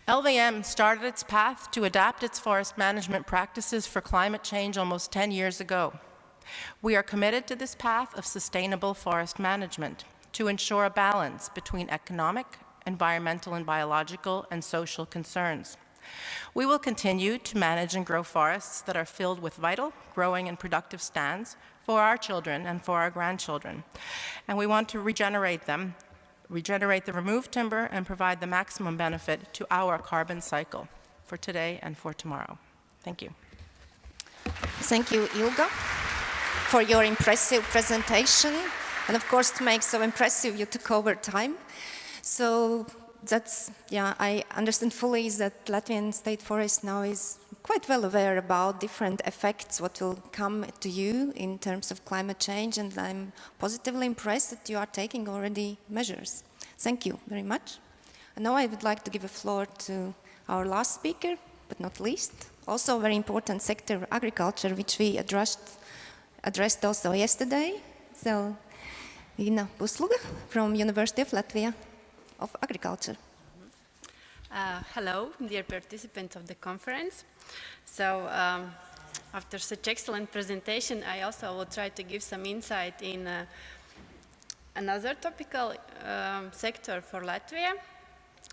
LVM started its path to adapt its forest management practices for climate change almost 10 years ago. We are committed to this path of sustainable forest management to ensure a balance between economic, environmental and biological and social concerns. We will continue to manage and grow forests that are filled with vital, growing and productive stands for our children and for our grandchildren. And we want to regenerate them, regenerate the removed timber and provide the maximum benefit to our carbon cycle for today and for tomorrow. Thank you. Thank you, Ilga, for your impressive presentation. And of course, to make so impressive, you took over time. So that's, I understand fully that Latvian State Forest now is quite well aware about different effects, what will come to you in terms of climate change, and I'm positively impressed that you are taking already measures. Thank you very much. And now I would like to give the floor to our last speaker, but not least, also a very important sector, agriculture, which we addressed also yesterday. So, Ina Pusluga from University of Latvia of Agriculture. Hello, dear participants of the conference. So, after such excellent presentation, I also will try to give some insight in another topical sector for Latvia,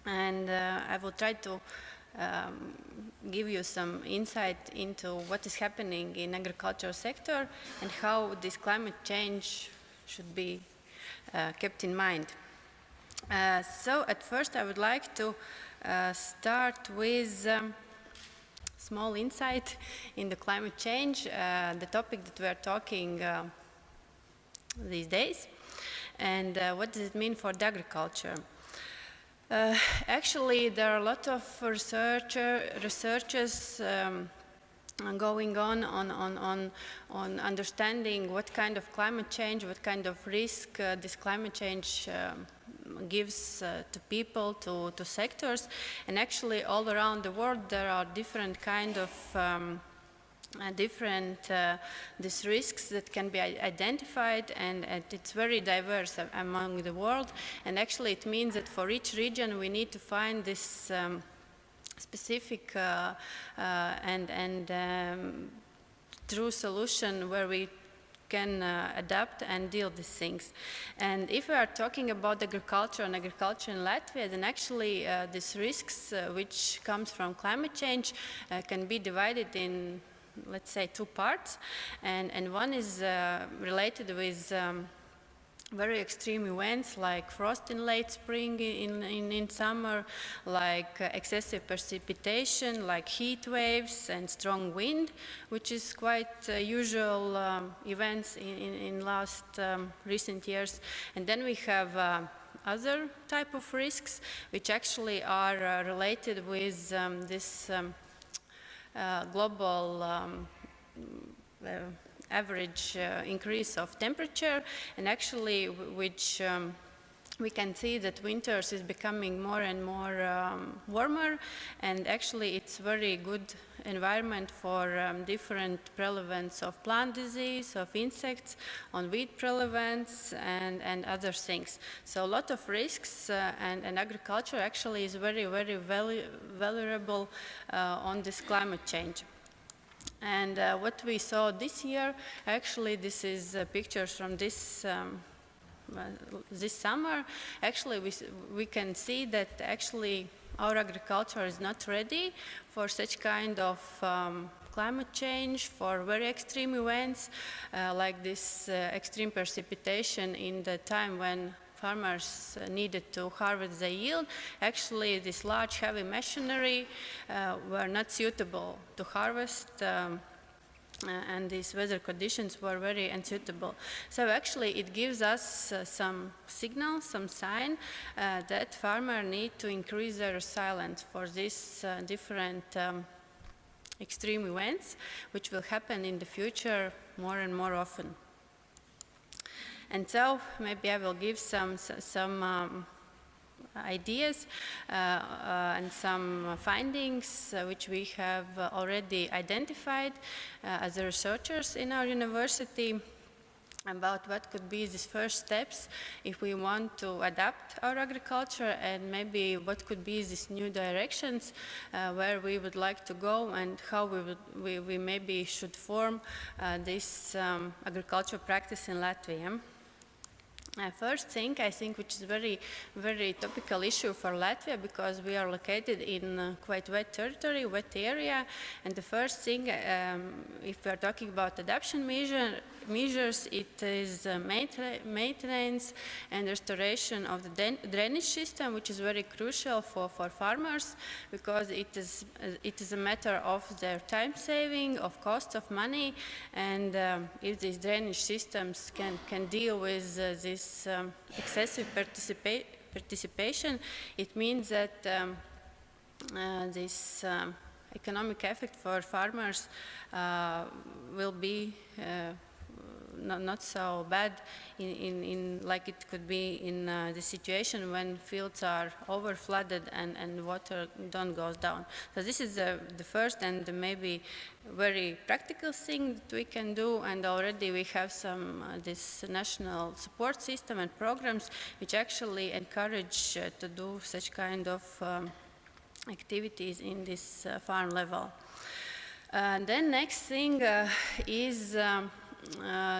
and I will try to give you some insight into what is happening in agricultural sector and how this climate change should be kept in mind. So at first I would like to start with small insight in the climate change, the topic that we are talking these days, and what does it mean for the agriculture. Actually, there are a lot of researchers going on understanding what kind of climate change, what kind of risk this climate change gives to people, to sectors, and actually all around the world there are different kind of these risks that can be identified, and it's very diverse among the world, and actually it means that for each region we need to find this specific and true solution where we can adapt and deal with these things. And if we are talking about agriculture and agriculture in Latvia, then actually these risks which comes from climate change can be divided in, let's say, two parts. And one is related with very extreme events like frost in late spring, in summer, like excessive precipitation, like heat waves and strong wind, which is quite usual events in last recent years. And then we have other type of risks, which actually are related with this global average increase of temperature, and actually which we can see that winters is becoming more and more warmer, and actually it's very good environment for different prevalence of plant disease, of insects, on weed prevalence, and other things. So a lot of risks, and agriculture actually is very, very vulnerable on this climate change. And what we saw this year, actually this is pictures from this this summer, actually we can see that actually our agriculture is not ready for such kind of climate change, for very extreme events like this extreme precipitation in the time when farmers needed to harvest the yield. Actually, this large heavy machinery were not suitable to harvest, and these weather conditions were very unsuitable. So actually it gives us some signal, some sign that farmers need to increase their resilience for these different extreme events, which will happen in the future more and more often. And so maybe I will give some ideas and some findings which we have already identified as researchers in our university about what could be these first steps if we want to adapt our agriculture, and maybe what could be these new directions where we would like to go, and how we maybe should form this agricultural practice in Latvia. First thing, I think, which is very topical issue for Latvia, because we are located in quite wet territory, wet area, and the first thing, if we are talking about adaptation measures, it is maintenance and restoration of the drainage system, which is very crucial for farmers, because it is a matter of their time saving, of cost of money, and if these drainage systems can deal with this excessive participation, it means that this economic effect for farmers will be not so bad in like it could be in the situation when fields are over flooded and water don't goes down. So this is the first and maybe very practical thing that we can do, and already we have some this national support system and programs which actually encourage to do such kind of activities in this farm level. Then next thing is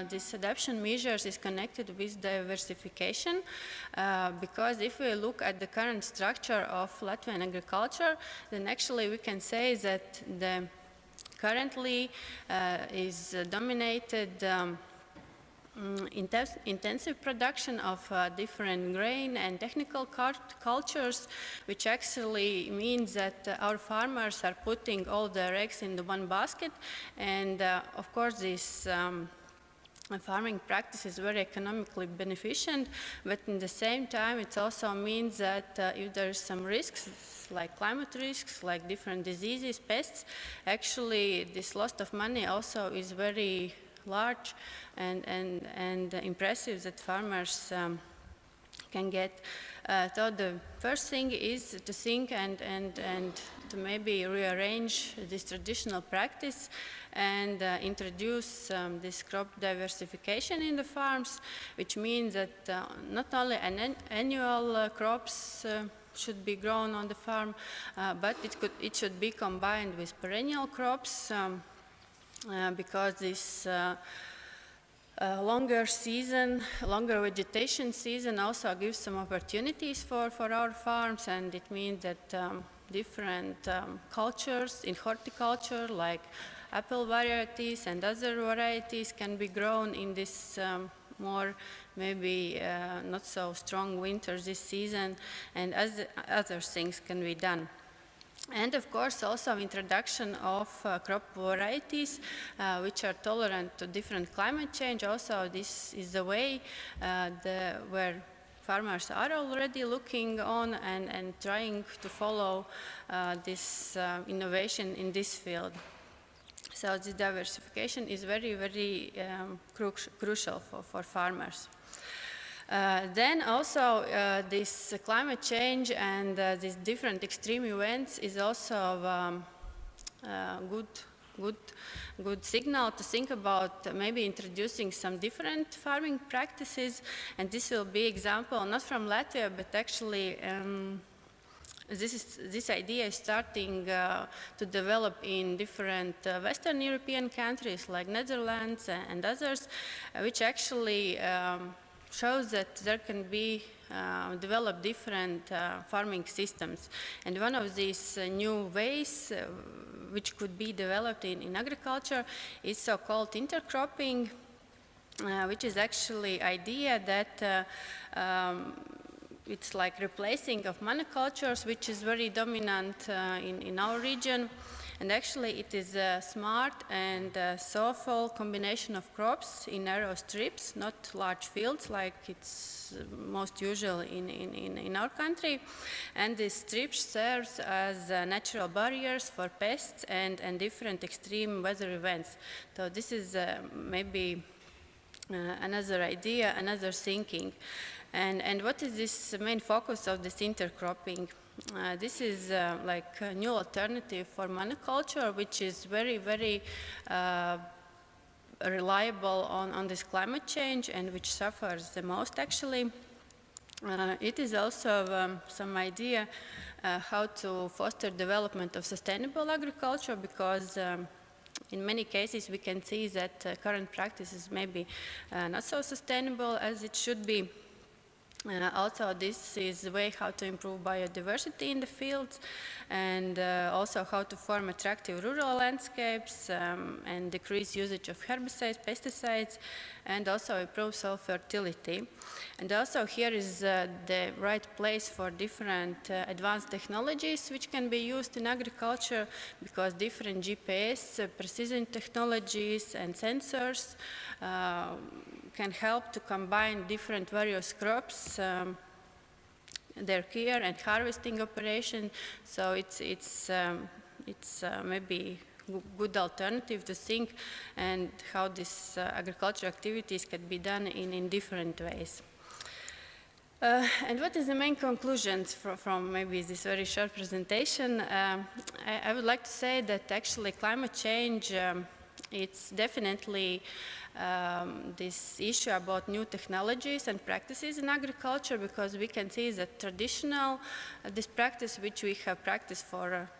this adaptation measures is connected with diversification, because if we look at the current structure of Latvian agriculture, then actually we can say that the currently is dominated intensive production of different grain and technical cultures, which actually means that our farmers are putting all their eggs in the one basket. And of course, this farming practice is very economically beneficent, but in the same time, it also means that if there is some risks, like climate risks, like different diseases, pests, actually this loss of money also is very large and impressive that farmers can get. So the first thing is to think and to maybe rearrange this traditional practice and introduce this crop diversification in the farms, which means that not only annual crops should be grown on the farm, but it should be combined with perennial crops, because this longer vegetation season also gives some opportunities for our farms, and it means that different cultures in horticulture, like apple varieties and other varieties, can be grown in this more maybe not so strong winter this season, and other things can be done. And of course also introduction of crop varieties which are tolerant to different climate change. Also this is the way where farmers are already looking on and trying to follow this innovation in this field. So this diversification is very, very crucial for farmers. Then also this climate change and these different extreme events is also good signal to think about maybe introducing some different farming practices. And this will be example not from Latvia, but actually this idea is starting to develop in different Western European countries like Netherlands and others, which actually shows that there can be develop different farming systems. And one of these new ways which could be developed in agriculture is so-called intercropping, which is actually idea that it's like replacing of monocultures, which is very dominant in our region. And actually it is a smart and thoughtful combination of crops in narrow strips, not large fields like it's most usual in our country. And these strips serves as natural barriers for pests and different extreme weather events. So this is maybe another idea, another thinking. And what is this main focus of this intercropping? This is like a new alternative for monoculture, which is very, very reliable on this climate change and which suffers the most actually. It is also some idea how to foster development of sustainable agriculture, because in many cases we can see that current practices may be not so sustainable as it should be. Also, this is the way how to improve biodiversity in the fields, and also how to form attractive rural landscapes and decrease usage of herbicides, pesticides, and also improve soil fertility. And also here is the right place for different advanced technologies which can be used in agriculture, because different GPS, precision technologies and sensors can help to combine different various crops, their care and harvesting operation. So it's maybe good alternative to think and how these agricultural activities can be done in different ways. And what is the main conclusions from maybe this very short presentation? I would like to say that actually climate change, it's definitely this issue about new technologies and practices in agriculture, because we can see that traditional, this practice which we have practiced for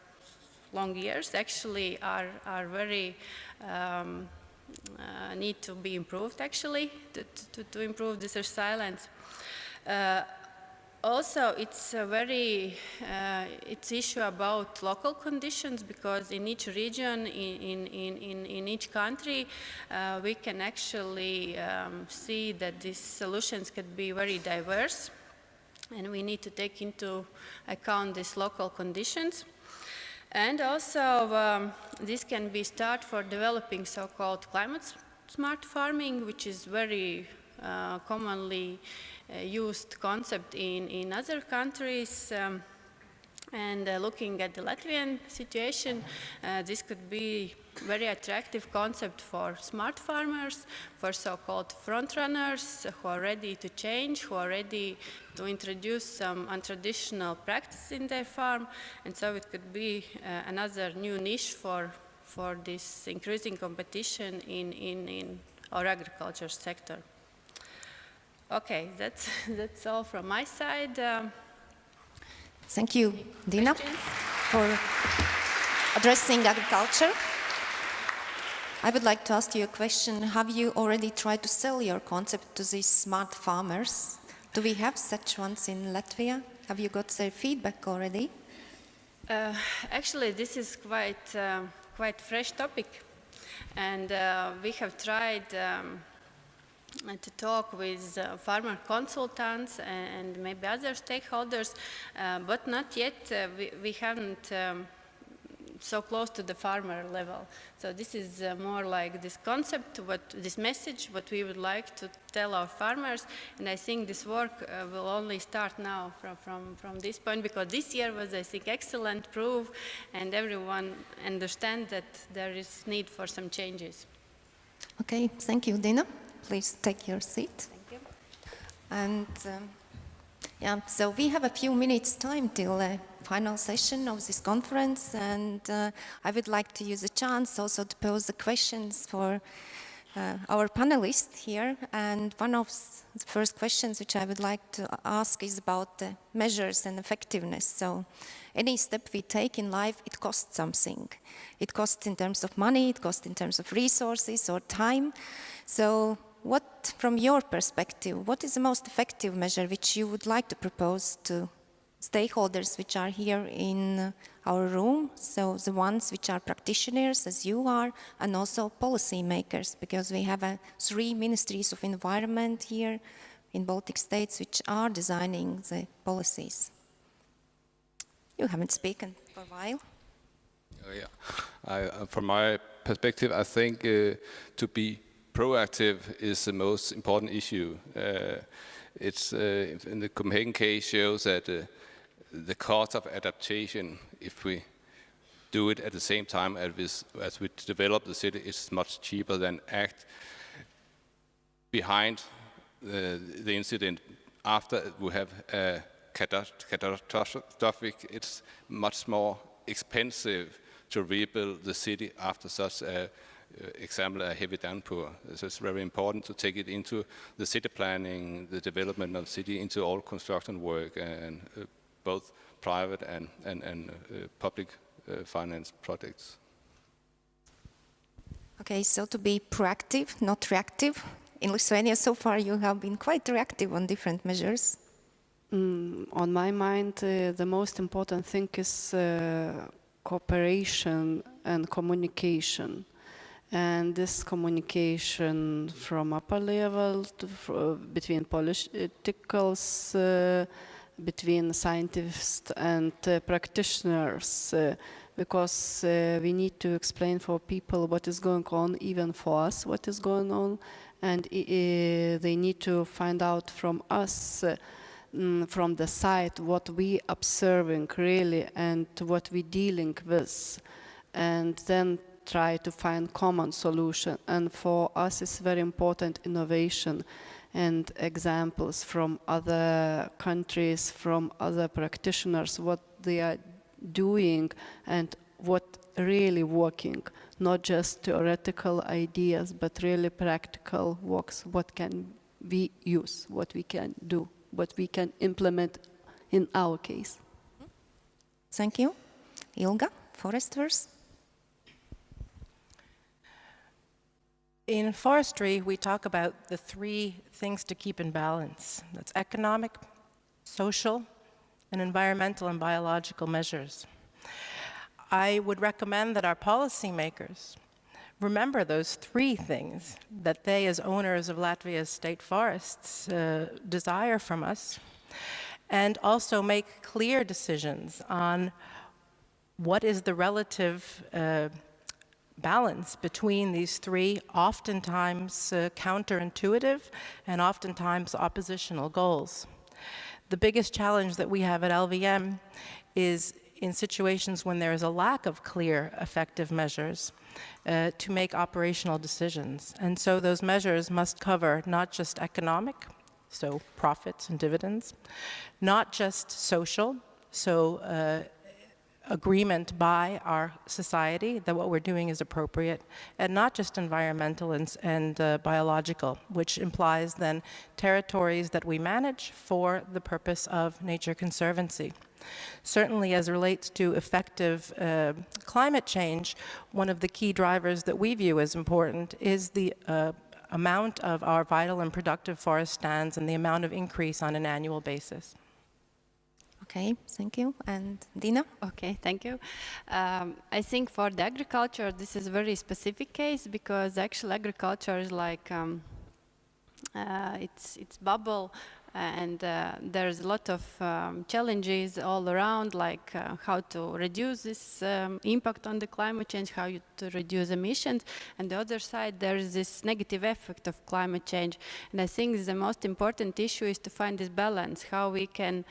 long years actually are very need to be improved actually to improve this resilience. Also, it's a very it's issue about local conditions, because in each region, in each country, we can actually see that these solutions could be very diverse, and we need to take into account these local conditions. And also, this can be start for developing so-called climate smart farming, which is very commonly used concept in other countries, and looking at the Latvian situation, this could be very attractive concept for smart farmers, for so-called front runners who are ready to change, who are ready to introduce some untraditional practice in their farm, and so it could be another new niche for this increasing competition in our agriculture sector. Okay, that's all from my side. Thank you, Dina, for addressing agriculture. I would like to ask you a question. Have you already tried to sell your concept to these smart farmers? Do we have such ones in Latvia? Have you got their feedback already? Actually, this is quite fresh topic, and we have tried to talk with farmer consultants and maybe other stakeholders, but not yet. We haven't so close to the farmer level. So this is more like this concept, this message, what we would like to tell our farmers. And I think this work will only start now from this point, because this year was, I think, excellent proof, and everyone understands that there is need for some changes. Okay, thank you, Dina. Please take your seat. Thank you. And yeah, so we have a few minutes time till the final session of this conference, and I would like to use the chance also to pose the questions for our panelists here. And one of the first questions which I would like to ask is about the measures and effectiveness. So any step we take in life, it costs something. It costs in terms of money, it costs in terms of resources or time. So what, from your perspective, what is the most effective measure which you would like to propose to stakeholders which are here in our room, so the ones which are practitioners, as you are, and also policy makers, because we have 3 ministries of environment here in Baltic states which are designing the policies. You haven't spoken for a while. From my perspective, I think to be proactive is the most important issue. It's in the Copenhagen case shows that the cost of adaptation, if we do it at the same time as we develop the city, is much cheaper than act behind the incident after we have a catastrophic. It's much more expensive to rebuild the city after such a example, a heavy downpour. So it's very important to take it into the city planning, the development of the city, into all construction work, and both private and public finance projects. Okay, so to be proactive, not reactive. In Lithuania, so far, you have been quite reactive on different measures. On my mind, the most important thing is cooperation and communication. And this communication from upper level between politicals, between scientists and practitioners, because we need to explain for people what is going on, even for us what is going on, and they need to find out from us, from the side, what we observing really and what we dealing with, and then try to find common solution. And for us it's very important innovation and examples from other countries, from other practitioners, what they are doing and what really working, not just theoretical ideas, but really practical works, what can we use, what we can do, what we can implement in our case. Thank you. Ilga, foresters. In forestry, we talk about the 3 things to keep in balance. That's economic, social, and environmental and biological measures. I would recommend that our policymakers remember those 3 things that they, as owners of Latvia's state forests, desire from us, and also make clear decisions on what is the relative balance between these 3, oftentimes counterintuitive and oftentimes oppositional goals. The biggest challenge that we have at LVM is in situations when there is a lack of clear, effective measures to make operational decisions. And so those measures must cover not just economic, so profits and dividends, not just social, so agreement by our society that what we're doing is appropriate, and not just environmental and biological, which implies then territories that we manage for the purpose of nature conservancy. Certainly, as relates to effective climate change, one of the key drivers that we view as important is the amount of our vital and productive forest stands and the amount of increase on an annual basis. Okay, thank you. And Dina? Okay, thank you. I think for the agriculture, this is a very specific case because actual agriculture is like it's bubble, and there's a lot of challenges all around, like how to reduce this impact on the climate change, how to reduce emissions, and the other side there is this negative effect of climate change. And I think the most important issue is to find this balance, how we can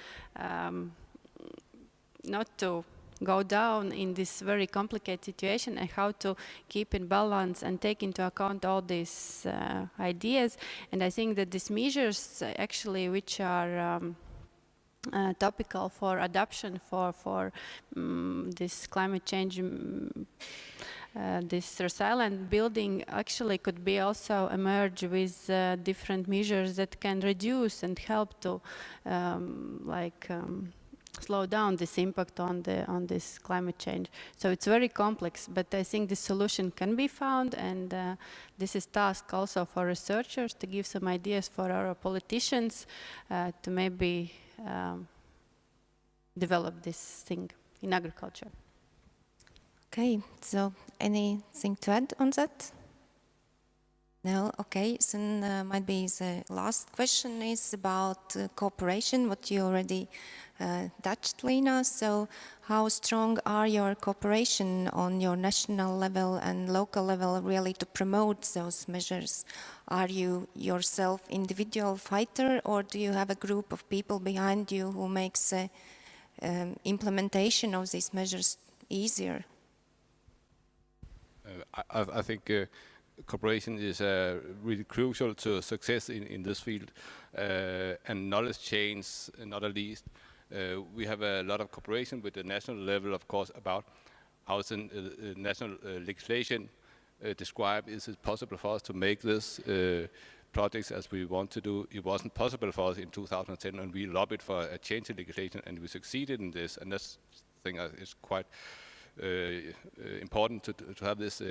not to go down in this very complicated situation, and how to keep in balance and take into account all these ideas. And I think that these measures actually which are topical for adoption for this climate change, this resilient building actually could be also emerge with different measures that can reduce and help to slow down this impact on this climate change. So it's very complex, but I think the solution can be found, and this is task also for researchers to give some ideas for our politicians to maybe develop this thing in agriculture. Okay, so anything to add on that? No, okay, so might be the last question is about cooperation, what you already touched, Lena. So how strong are your cooperation on your national level and local level really to promote those measures? Are you yourself individual fighter, or do you have a group of people behind you who makes implementation of these measures easier? I think cooperation is really crucial to success in this field, and knowledge change, not at least. We have a lot of cooperation with the national level, of course, about how the national legislation describe. Is it possible for us to make this projects as we want to do? It wasn't possible for us in 2010, and we lobbied for a change in legislation, and we succeeded in this. And that's thing is quite important to have this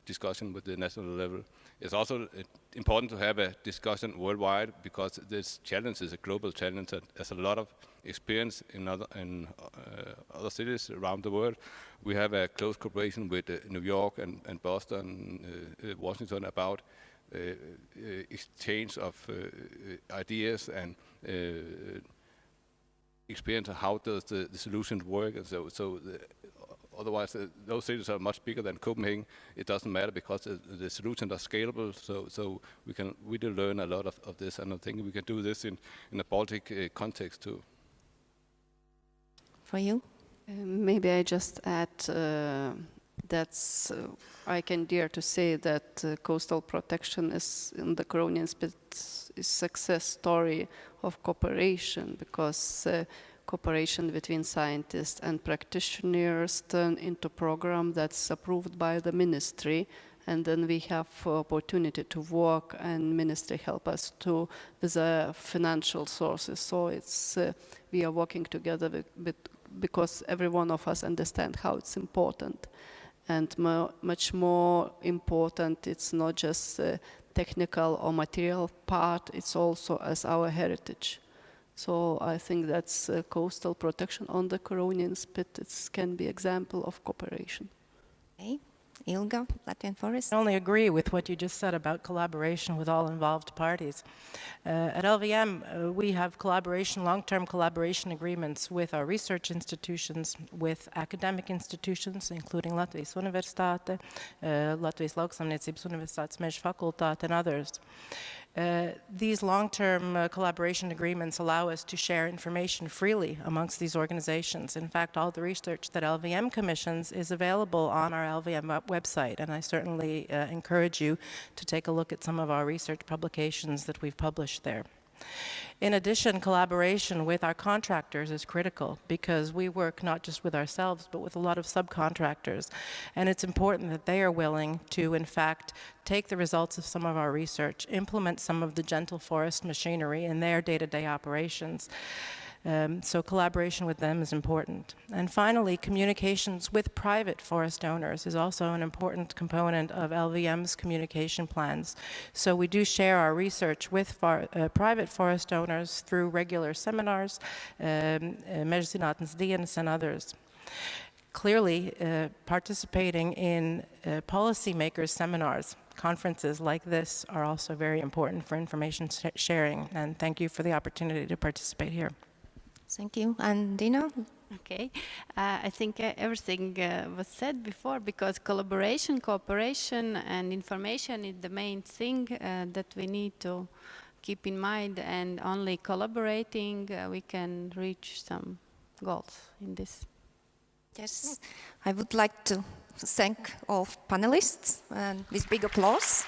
discussion with the national level. It's also important to have a discussion worldwide, because this challenge is a global challenge that has a lot of experience in other cities around the world. We have a close cooperation with New York and Boston, Washington, about exchange of ideas and experience of how does the solutions work. And so otherwise, those cities are much bigger than Copenhagen. It doesn't matter, because the solutions are scalable. So we can really learn a lot of this, and I think we can do this in a Baltic context too. For you? Maybe I just add I can dare to say that coastal protection is in the Curonian Spit is success story of cooperation, because cooperation between scientists and practitioners turn into program that's approved by the ministry, and then we have opportunity to work, and ministry help us to with the financial sources. So it's we are working together because every one of us understand how it's important, and much more important. It's not just technical or material part; it's also as our heritage. So I think that's coastal protection on the Curonian Spit. It can be example of cooperation. Okay. Ilga, Latvian Forest. I only agree with what you just said about collaboration with all involved parties. At LVM, we have long-term collaboration agreements with our research institutions, with academic institutions, including Latvijas Universitāte, Latvijas Lauksaimniecības Universitātes Meža Fakultāte, and others. These long-term collaboration agreements allow us to share information freely amongst these organizations. In fact, all the research that LVM commissions is available on our LVM website, and I certainly encourage you to take a look at some of our research publications that we've published there. In addition, collaboration with our contractors is critical, because we work not just with ourselves, but with a lot of subcontractors. And it's important that they are willing to, in fact, take the results of some of our research, implement some of the gentle forest machinery in their day-to-day operations. So collaboration with them is important. And finally, communications with private forest owners is also an important component of LVM's communication plans. So we do share our research with private forest owners through regular seminars, Mežzinātnes dienas, and others. Clearly, participating in policymakers' seminars, conferences like this, are also very important for information sharing. And thank you for the opportunity to participate here. Thank you. And Dina? Okay, I think everything was said before, because collaboration, cooperation, and information is the main thing that we need to keep in mind, and only collaborating we can reach some goals in this. Yes, I would like to thank all panelists with big applause.